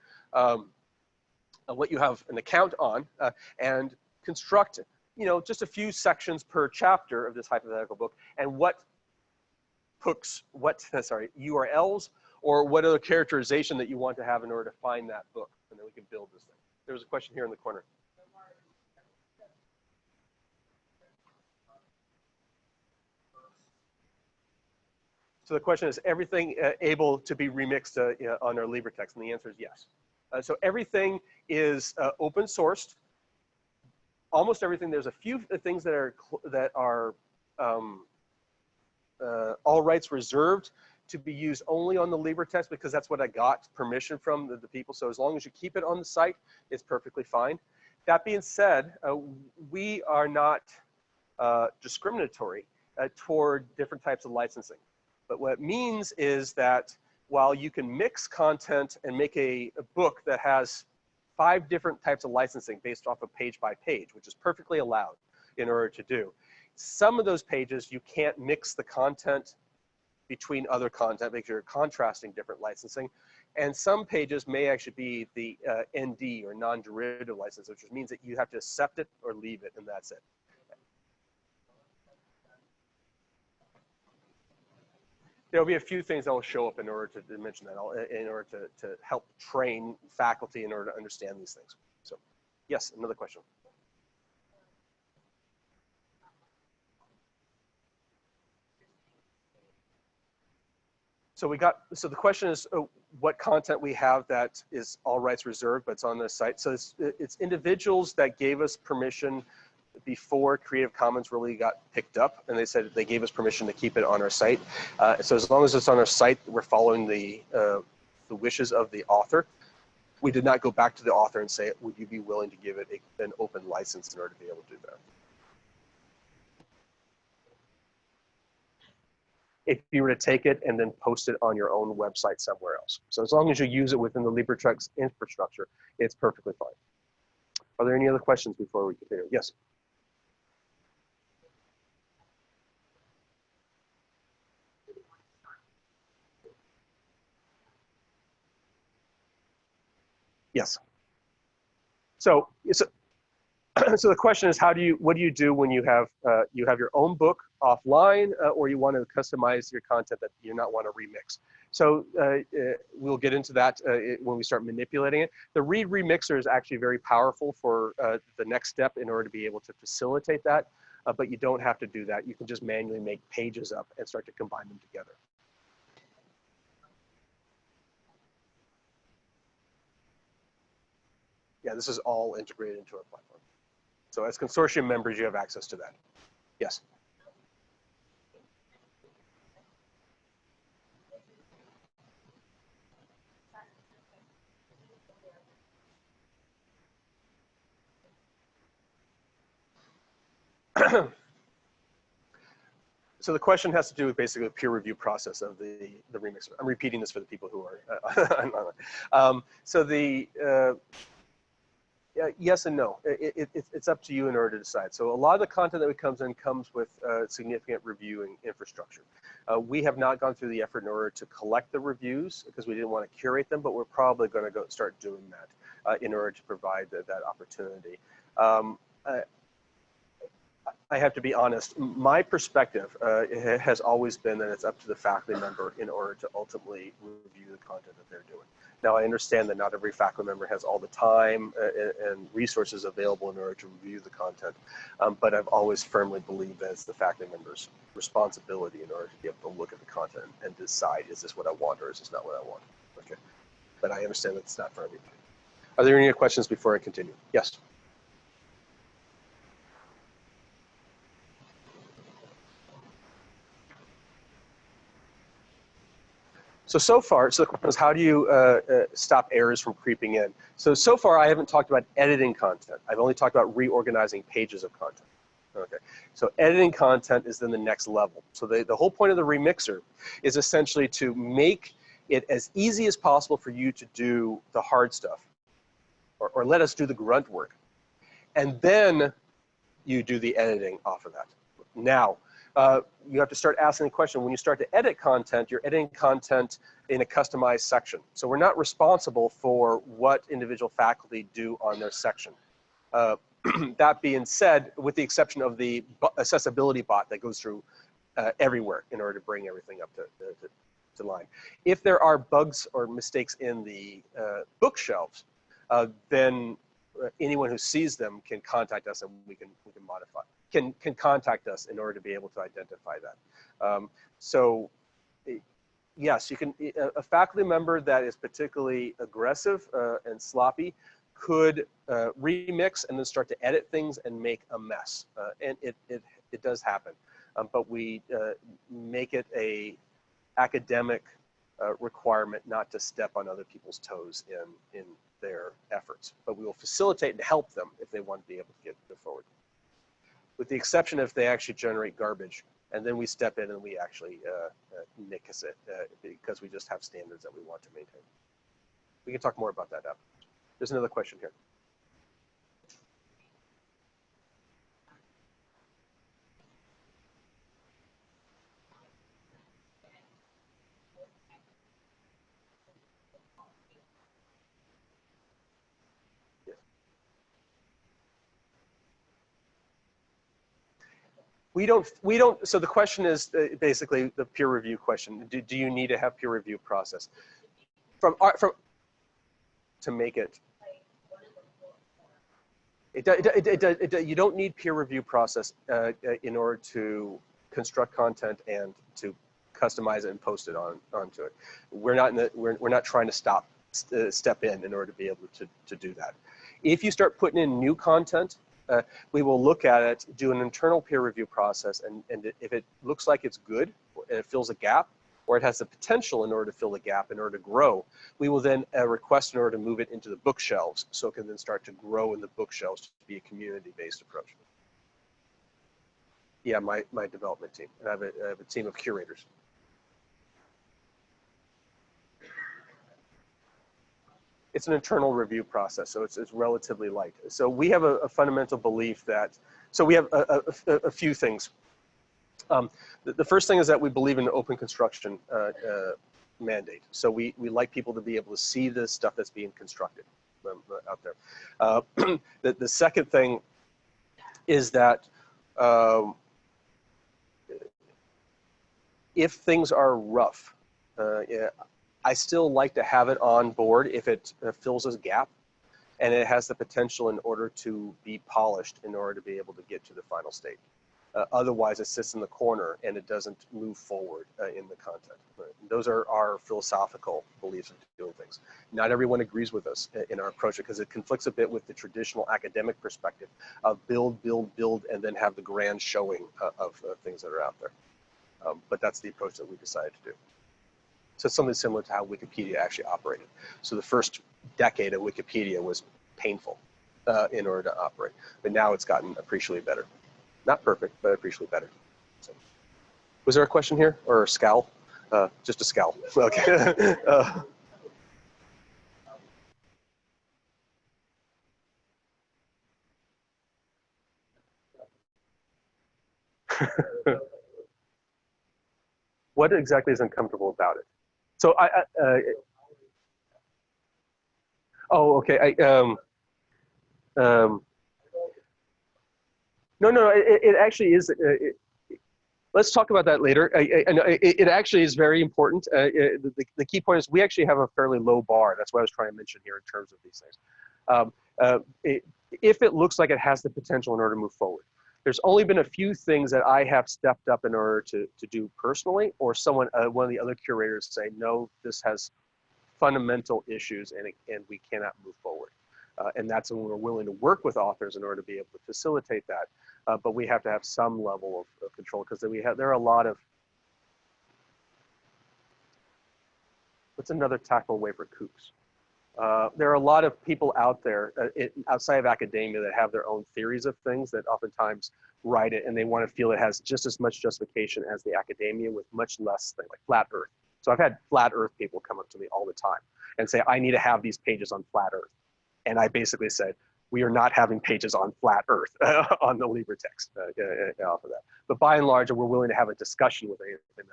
what you have an account on, and construct, just a few sections per chapter of this hypothetical book, and what hooks, URLs, or what other characterization that you want to have in order to find that book, and then we can build this thing. There was a question here in the corner. So the question is, everything able to be remixed on our LibreText? And the answer is yes. So everything is open sourced. Almost everything. There's a few things that are all rights reserved to be used only on the LibreText, because that's what I got permission from the people. So as long as you keep it on the site, it's perfectly fine. That being said, we are not discriminatory toward different types of licensing. But what it means is that while you can mix content and make a book that has 5 different types of licensing based off of page by page, which is perfectly allowed in order to do, some of those pages you can't mix the content between other content because you're contrasting different licensing. And some pages may actually be the ND or non-derivative license, which means that you have to accept it or leave it, and that's it. There'll be a few things that will show up in order to mention that, in order to help train faculty in order to understand these things. So, yes, another question. So the question is what content we have that is all rights reserved, but it's on the site. So it's individuals that gave us permission before Creative Commons really got picked up, and they said they gave us permission to keep it on our site. So as long as it's on our site, we're following the wishes of the author. We did not go back to the author and say, would you be willing to give it an open license in order to be able to do that? If you were to take it and then post it on your own website somewhere else. So as long as you use it within the LibreText infrastructure, it's perfectly fine. Are there any other questions before we continue? Yes. Yes. So so the question is, what do you do when you have your own book offline, or you want to customize your content that you not want to remix? So we'll get into that when we start manipulating it. The read remixer is actually very powerful for the next step in order to be able to facilitate that, but you don't have to do that. You can just manually make pages up and start to combine them together. Yeah, this is all integrated into our platform. So as consortium members, you have access to that. Yes. So the question has to do with basically the peer review process of the remixer. I'm repeating this for the people who are so the yes and no. It's up to you in order to decide. So a lot of the content that comes in comes with significant reviewing infrastructure. We have not gone through the effort in order to collect the reviews because we didn't want to curate them, but we're probably going to start doing that in order to provide that opportunity. I have to be honest, my perspective has always been that it's up to the faculty member in order to ultimately review the content that they're doing. Now, I understand that not every faculty member has all the time and resources available in order to review the content, but I've always firmly believed that it's the faculty member's responsibility in order to be able to look at the content and decide, is this what I want or is this not what I want? Okay, but I understand that it's not for everybody. Are there any questions before I continue? Yes. So far, the question is, how do you stop errors from creeping in? So far, I haven't talked about editing content. I've only talked about reorganizing pages of content. Okay, so editing content is then the next level. So the whole point of the remixer is essentially to make it as easy as possible for you to do the hard stuff, or let us do the grunt work. And then you do the editing off of that. Now, you have to start asking the question, when you start to edit content, you're editing content in a customized section. So we're not responsible for what individual faculty do on their section. That being said, with the exception of the accessibility bot that goes through everywhere in order to bring everything up to line. If there are bugs or mistakes in the bookshelves, then anyone who sees them can contact us and we can modify, can contact us in order to be able to identify that. So yes, you can, a faculty member that is particularly aggressive and sloppy could remix and then start to edit things and make a mess. And it does happen. But we make it a academic requirement not to step on other people's toes in their efforts. But we will facilitate and help them if they want to be able to get forward. With the exception if they actually generate garbage, and then we step in and we actually nix it because we just have standards that we want to maintain. We can talk more about that after. There's another question here. Yes. We don't, so the question is basically the peer review question. Do you need to have peer review process? To make it. You don't need peer review process in order to construct content and to customize it and post it onto it. We're not trying to step in order to be able to do that. If you start putting in new content, we will look at it, do an internal peer review process, and if it looks like it's good and it fills a gap, or it has the potential in order to fill the gap, in order to grow, we will then request in order to move it into the bookshelves so it can then start to grow in the bookshelves to be a community-based approach. Yeah, my development team. I have a team of curators. It's an internal review process, so it's relatively light. So we have a fundamental belief that, so we have a few things. The first thing is that we believe in an open construction mandate. So we like people to be able to see the stuff that's being constructed out there. The second thing is that if things are rough, I still like to have it on board if it fills a gap and it has the potential in order to be polished in order to be able to get to the final state. Otherwise, it sits in the corner and it doesn't move forward in the content. Those are our philosophical beliefs of doing things. Not everyone agrees with us in our approach because it conflicts a bit with the traditional academic perspective of build, build, build, and then have the grand showing of things that are out there. But that's the approach that we decided to do. So it's something similar to how Wikipedia actually operated. So the first decade of Wikipedia was painful in order to operate, but now it's gotten appreciably better. Not perfect, but appreciably better. So, was there a question here or a scowl? Just a scowl. Okay. What exactly is uncomfortable about it? So oh, okay. No, it actually is. Let's talk about that later. It actually is very important. The key point is we actually have a fairly low bar. That's what I was trying to mention here in terms of these things. If it looks like it has the potential in order to move forward, there's only been a few things that I have stepped up in order to do personally, or someone, one of the other curators say, no, this has fundamental issues and we cannot move forward. And that's when we're willing to work with authors in order to be able to facilitate that. But we have to have some level of control because there are a lot of, what's another tactful way for kooks? There are a lot of people out there outside of academia that have their own theories of things that oftentimes write it, and they want to feel it has just as much justification as the academia with much less thing, like flat Earth. So I've had flat Earth people come up to me all the time and say, I need to have these pages on flat Earth. And I basically said, we are not having pages on flat Earth on the LibreText off of that. But by and large, we're willing to have a discussion with anything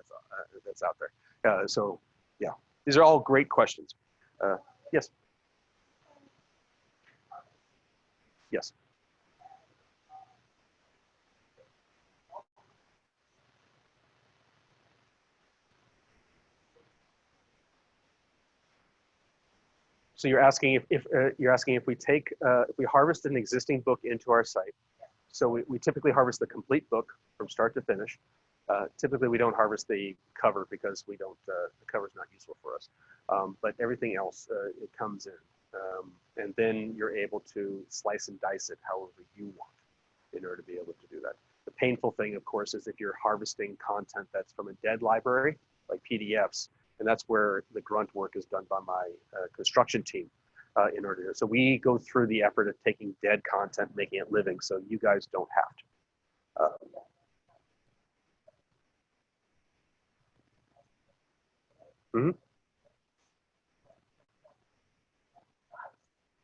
that's out there. So yeah, these are all great questions. Yes. Yes. So you're asking if we take if we harvest an existing book into our site. So we typically harvest the complete book from start to finish. Typically we don't harvest the cover because we don't the cover is not useful for us. But everything else it comes in, and then you're able to slice and dice it however you want in order to be able to do that. The painful thing, of course, is if you're harvesting content that's from a dead library, like PDFs. And that's where the grunt work is done by my construction team in order to. So we go through the effort of taking dead content, making it living, so you guys don't have to.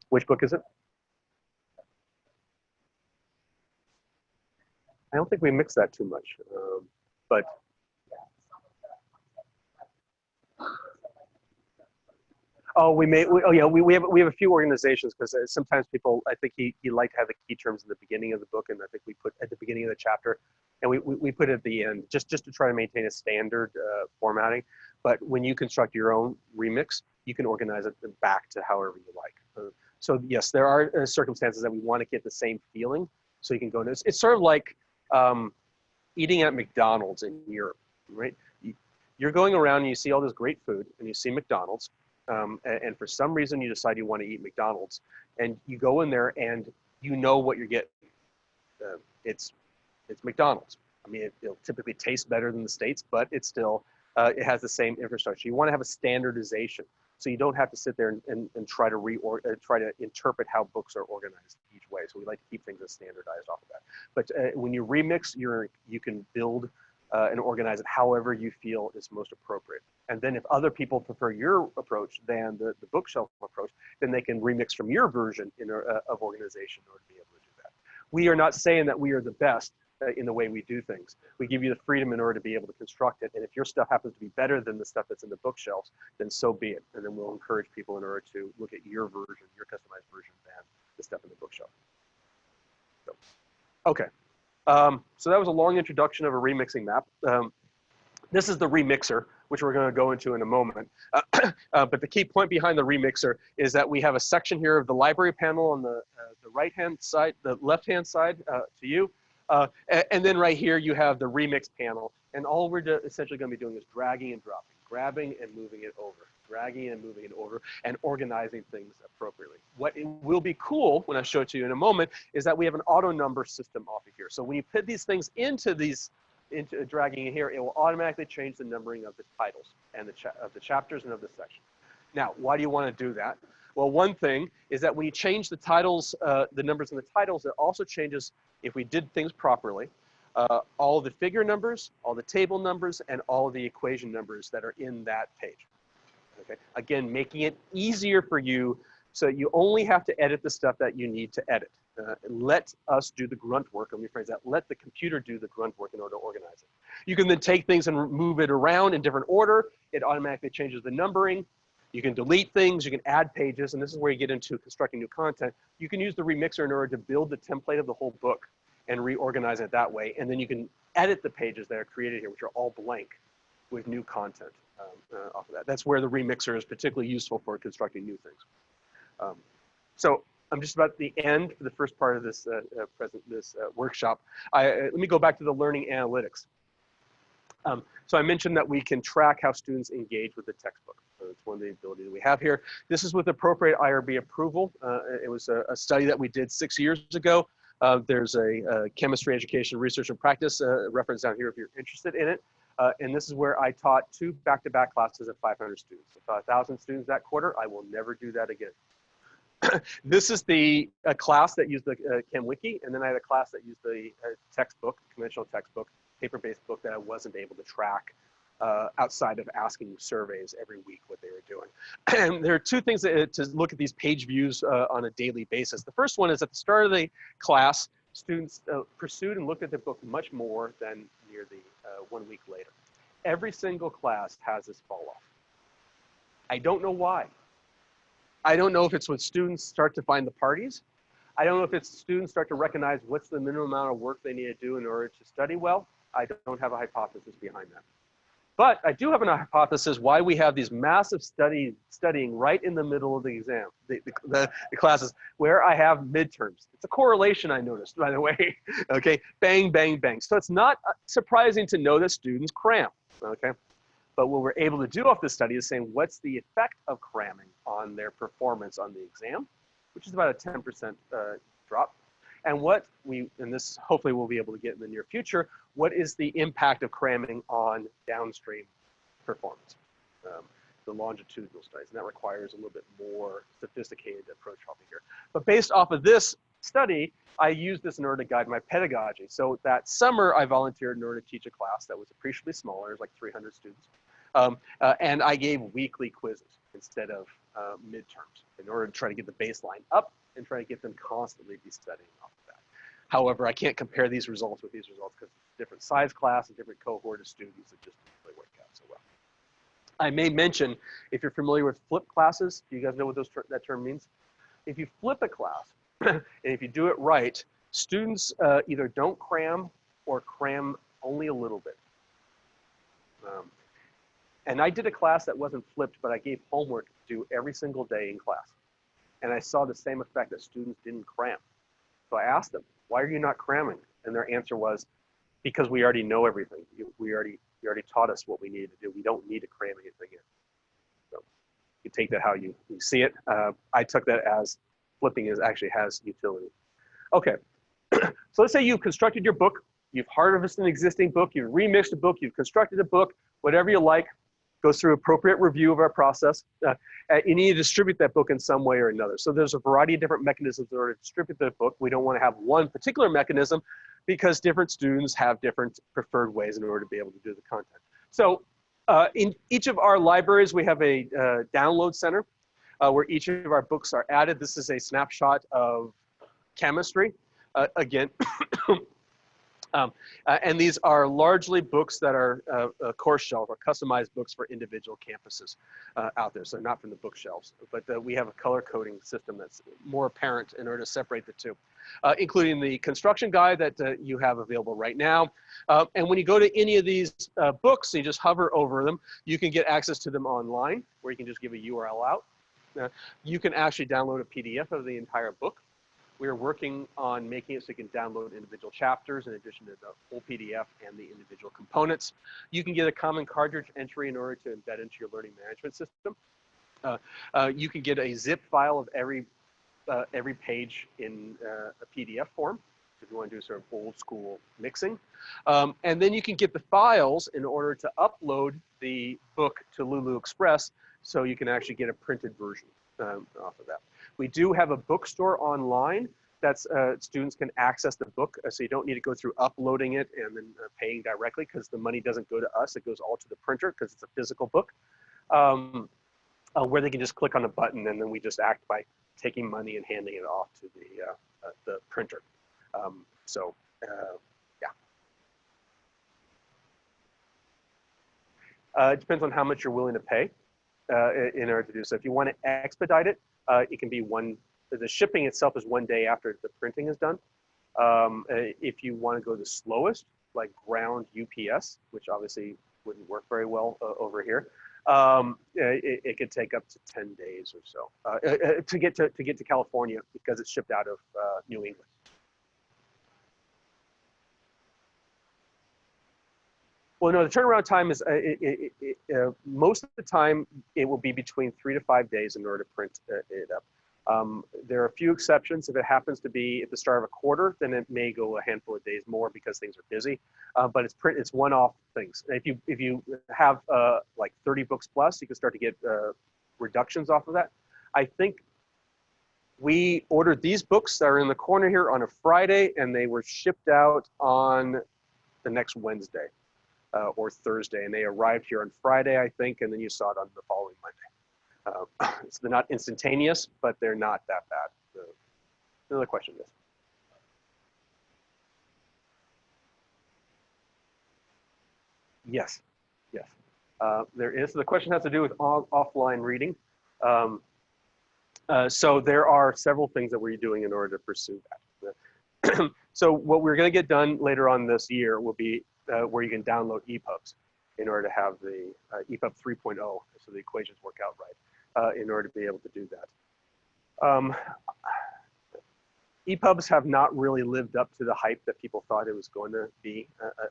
Which book is it? I don't think we mix that too much, but. Oh, we have a few organizations because sometimes people, I think he liked to have the key terms in the beginning of the book, and I think we put at the beginning of the chapter, and we put it at the end just to try to maintain a standard formatting. But when you construct your own remix, you can organize it back to however you like. So yes, there are circumstances that we want to get the same feeling, so you can go into this. It's sort of like eating at McDonald's in Europe, right? You're going around and you see all this great food, and you see McDonald's. And for some reason you decide you want to eat McDonald's, and you go in there and you know what you're getting. It's McDonald's. I mean, it'll typically taste better than the States, but it's still, it has the same infrastructure. You want to have a standardization, so you don't have to sit there and try to try to interpret how books are organized each way. So we like to keep things as standardized off of that. But when you remix, you can build and organize it however you feel is most appropriate. And then if other people prefer your approach than the bookshelf approach, then they can remix from your version of organization in order to be able to do that. We are not saying that we are the best in the way we do things. We give you the freedom in order to be able to construct it. And if your stuff happens to be better than the stuff that's in the bookshelves, then so be it. And then we'll encourage people in order to look at your version, your customized version than the stuff in the bookshelf. So, okay. So that was a long introduction of a remixing map. This is the remixer, which we're going to go into in a moment. But the key point behind the remixer is that we have a section here of the library panel on the right-hand side, the left-hand side to you. And then right here, you have the remix panel. And all we're essentially going to be doing is dragging and dropping, grabbing and moving it over, dragging and moving it over, and organizing things appropriately. What it will be cool, when I show it to you in a moment, is that we have an auto number system off of here. So when you put these things into dragging in here, it will automatically change the numbering of the titles and of the chapters and of the section. Now, why do you want to do that? Well, one thing is that when you change the titles, the numbers in the titles, it also changes, if we did things properly, all the figure numbers, all the table numbers, and all of the equation numbers that are in that page. Okay. Again, making it easier for you, so you only have to edit the stuff that you need to edit. Let us do the grunt work, and rephrase that. Let the computer do the grunt work in order to organize it. You can then take things and move it around in different order. It automatically changes the numbering. You can delete things, you can add pages, and this is where you get into constructing new content. You can use the remixer in order to build the template of the whole book and reorganize it that way. And then you can edit the pages that are created here, which are all blank, with new content off of that. That's where the remixer is particularly useful for constructing new things. So I'm just about at the end for the first part of this workshop. Let me go back to the learning analytics. So I mentioned that we can track how students engage with the textbook. It's one of the abilities that we have here. This is with appropriate IRB approval. It was a study that we did 6 years ago. There's a chemistry education research and practice reference down here if you're interested in it. And this is where I taught 2 back-to-back classes of 500 students. I taught 1,000 students that quarter. I will never do that again. This is the class that used the ChemWiki, and then I had a class that used the textbook, conventional textbook, paper-based book that I wasn't able to track outside of asking surveys every week what they were doing. And there are 2 things to look at these page views on a daily basis. The first one is at the start of the class, students pursued and looked at the book much more than near the 1 week later. Every single class has this fall off. I don't know why. I don't know if it's when students start to find the parties. I don't know if it's students start to recognize what's the minimum amount of work they need to do in order to study well. I don't have a hypothesis behind that. But I do have a hypothesis why we have these massive studying right in the middle of the exam, the classes, where I have midterms. It's a correlation I noticed, by the way. Okay, bang, bang, bang. So it's not surprising to know that students cram, okay? But what we're able to do off this study is saying, what's the effect of cramming on their performance on the exam, which is about a 10% drop. And and this hopefully we'll be able to get in the near future, what is the impact of cramming on downstream performance? The longitudinal studies, and that requires a little bit more sophisticated approach probably here. But based off of this study, I used this in order to guide my pedagogy. So that summer, I volunteered in order to teach a class that was appreciably smaller, it was like 300 students. And I gave weekly quizzes instead of midterms in order to try to get the baseline up and try to get them constantly be studying off of that. However, I can't compare these results with these results because different size class and different cohort of students, it just doesn't really work out so well. I may mention, if you're familiar with flipped classes, do you guys know what that term means? If you flip a class, and if you do it right, students either don't cram or cram only a little bit. And I did a class that wasn't flipped, but I gave homework to do every single day in class. And I saw the same effect that students didn't cram. So I asked them, why are you not cramming? And their answer was, because we already know everything. You already taught us what we needed to do. We don't need to cram anything in. So you take that how you see it. I took that as flipping actually has utility. Okay, so let's say you've constructed your book, you've harvested an existing book, you've remixed a book, you've constructed a book, whatever you like, goes through appropriate review of our process. You need to distribute that book in some way or another. So there's a variety of different mechanisms in order to distribute the book. We don't want to have one particular mechanism because different students have different preferred ways in order to be able to do the content. So in each of our libraries, we have a download center where each of our books are added. This is a snapshot of chemistry. Again, and these are largely books that are course shelf or customized books for individual campuses out there. So not from the bookshelves, but we have a color coding system that's more apparent in order to separate the two, including the construction guide that you have available right now. And when you go to any of these books, you just hover over them, you can get access to them online, where you can just give a URL out. You can actually download a PDF of the entire book. We are working on making it so you can download individual chapters in addition to the whole PDF and the individual components. You can get a common cartridge entry in order to embed into your learning management system. You can get a zip file of every page in a PDF form if you want to do sort of old school mixing. And then you can get the files in order to upload the book to Lulu Express so you can actually get a printed version off of that. We do have a bookstore online that's students can access the book, so you don't need to go through uploading it and then paying directly because the money doesn't go to us, it goes all to the printer because it's a physical book, where they can just click on a button and then we just act by taking money and handing it off to the printer. It depends on how much you're willing to pay in order to do so. If you want to expedite it, it can be the shipping itself is 1 day after the printing is done. If you want to go the slowest, like ground UPS, which obviously wouldn't work very well over here, it could take up to 10 days or so to get to California because it's shipped out of New England. Well, no, the turnaround time is, most of the time, it will be between 3 to 5 days in order to print it up. There are a few exceptions. If it happens to be at the start of a quarter, then it may go a handful of days more because things are busy. But it's one-off things. If you have like 30 books plus, you can start to get reductions off of that. I think we ordered these books that are in the corner here on a Friday, and they were shipped out on the next Wednesday or Thursday, and they arrived here on Friday, I think, and then you saw it on the following Monday. So they're not instantaneous, but they're not that bad. Another question is. Yes, yes. There is. The question has to do with offline reading. So there are several things that we're doing in order to pursue that. So what we're going to get done later on this year will be where you can download EPUBs in order to have the EPUB 3.0, so the equations work out right, in order to be able to do that. EPUBs have not really lived up to the hype that people thought it was going to be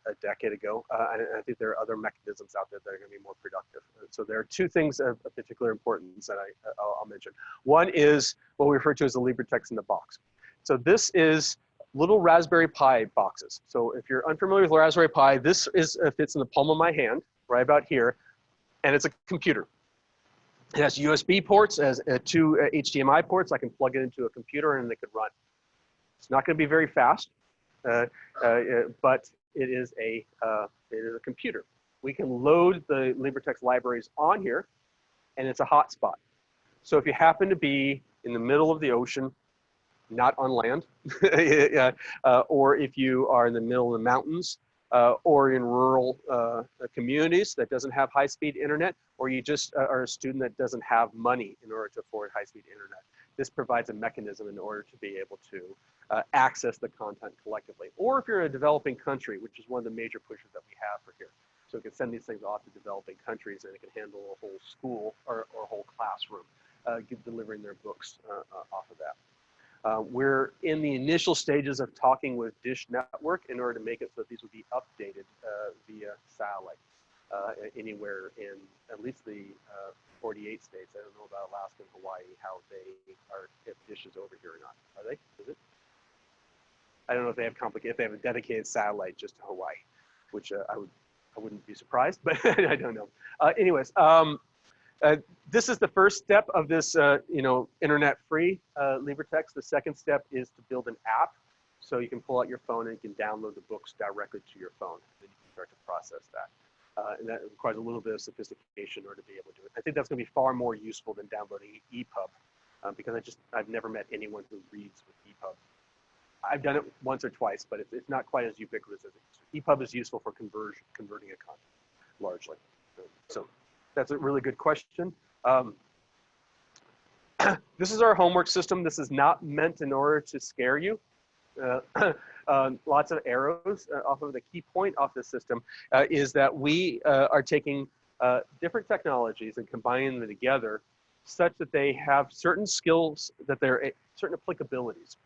a decade ago. And I think there are other mechanisms out there that are going to be more productive. So there are two things of particular importance that I'll mention. One is what we refer to as the LibreText in the box. So this is little Raspberry Pi boxes. So if you're unfamiliar with Raspberry Pi, this fits in the palm of my hand, right about here, and it's a computer. It has USB ports, as two HDMI ports. I can plug it into a computer and it could run. It's not going to be very fast, but it is a computer. We can load the LibreText libraries on here, and it's a hotspot. So if you happen to be in the middle of the ocean, not on land, or if you are in the middle of the mountains, or in rural communities that doesn't have high-speed internet, or you just are a student that doesn't have money in order to afford high-speed internet, this provides a mechanism in order to be able to access the content collectively. Or if you're a developing country, which is one of the major pushes that we have for here. So it can send these things off to developing countries, and it can handle a whole school or a whole classroom delivering their books off of that. We're in the initial stages of talking with Dish Network in order to make it so that these will be updated via satellite anywhere in at least the 48 states. I don't know about Alaska and Hawaii, how they are, if Dish is over here or not. Are they? Is it? I don't know if they have a dedicated satellite just to Hawaii, which I wouldn't be surprised, but I don't know. Anyways, this is the first step of this, internet-free LibreText. The second step is to build an app, so you can pull out your phone and you can download the books directly to your phone, and then you can start to process that. And that requires a little bit of sophistication in order to be able to do it. I think that's going to be far more useful than downloading EPUB, because I've never met anyone who reads with EPUB. I've done it once or twice, but it's not quite as ubiquitous as it is. EPUB is useful for converting a content, largely. So that's a really good question. This is our homework system. This is not meant in order to scare you. Lots of arrows off of the key point off the system is that we are taking different technologies and combining them together such that they have certain skills, that they're certain applicabilities.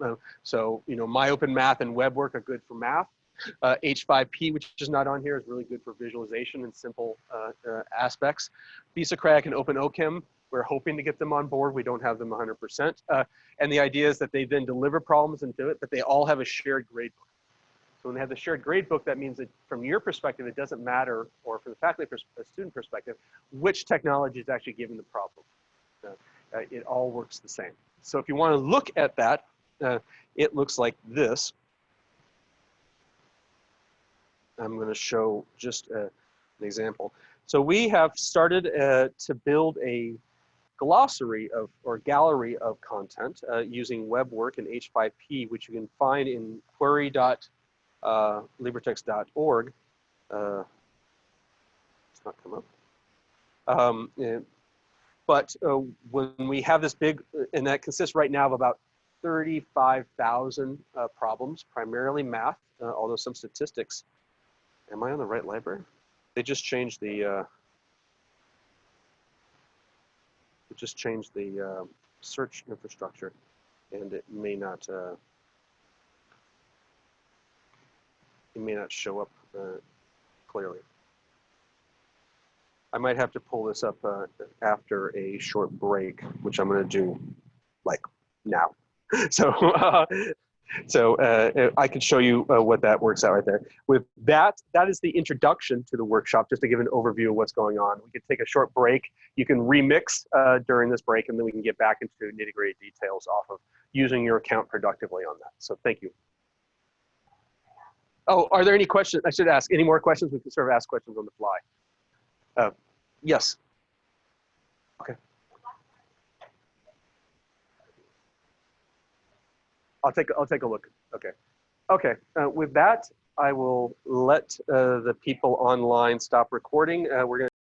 So, MyOpenMath and WebWork are good for math. H5P, which is not on here, is really good for visualization and simple aspects. BSocratic and OpenOChem, we're hoping to get them on board. We don't have them 100%. And the idea is that they then deliver problems into it, but they all have a shared gradebook. So when they have the shared gradebook, that means that from your perspective, it doesn't matter, or from the faculty student perspective, which technology is actually giving the problem. It all works the same. So if you want to look at that, it looks like this. I'm going to show just an example. So we have started to build a glossary or gallery of content using WebWork and H5P, which you can find in query.libretext.org. It's not come up. But when we have this big, and that consists right now of about 35,000 problems, primarily math, although some statistics. Am I on the right library? They just changed the search infrastructure, and it may not show up clearly. I might have to pull this up after a short break, which I'm going to do like now. So, I could show you what that works out right there. With that, that is the introduction to the workshop, just to give an overview of what's going on. We could take a short break. You can remix during this break, and then we can get back into nitty-gritty details off of using your account productively on that. So thank you. Oh, are there any questions? I should ask any more questions. We can sort of ask questions on the fly. Yes. Okay. I'll take a look. Okay. Okay. With that, I will let the people online stop recording. We're going to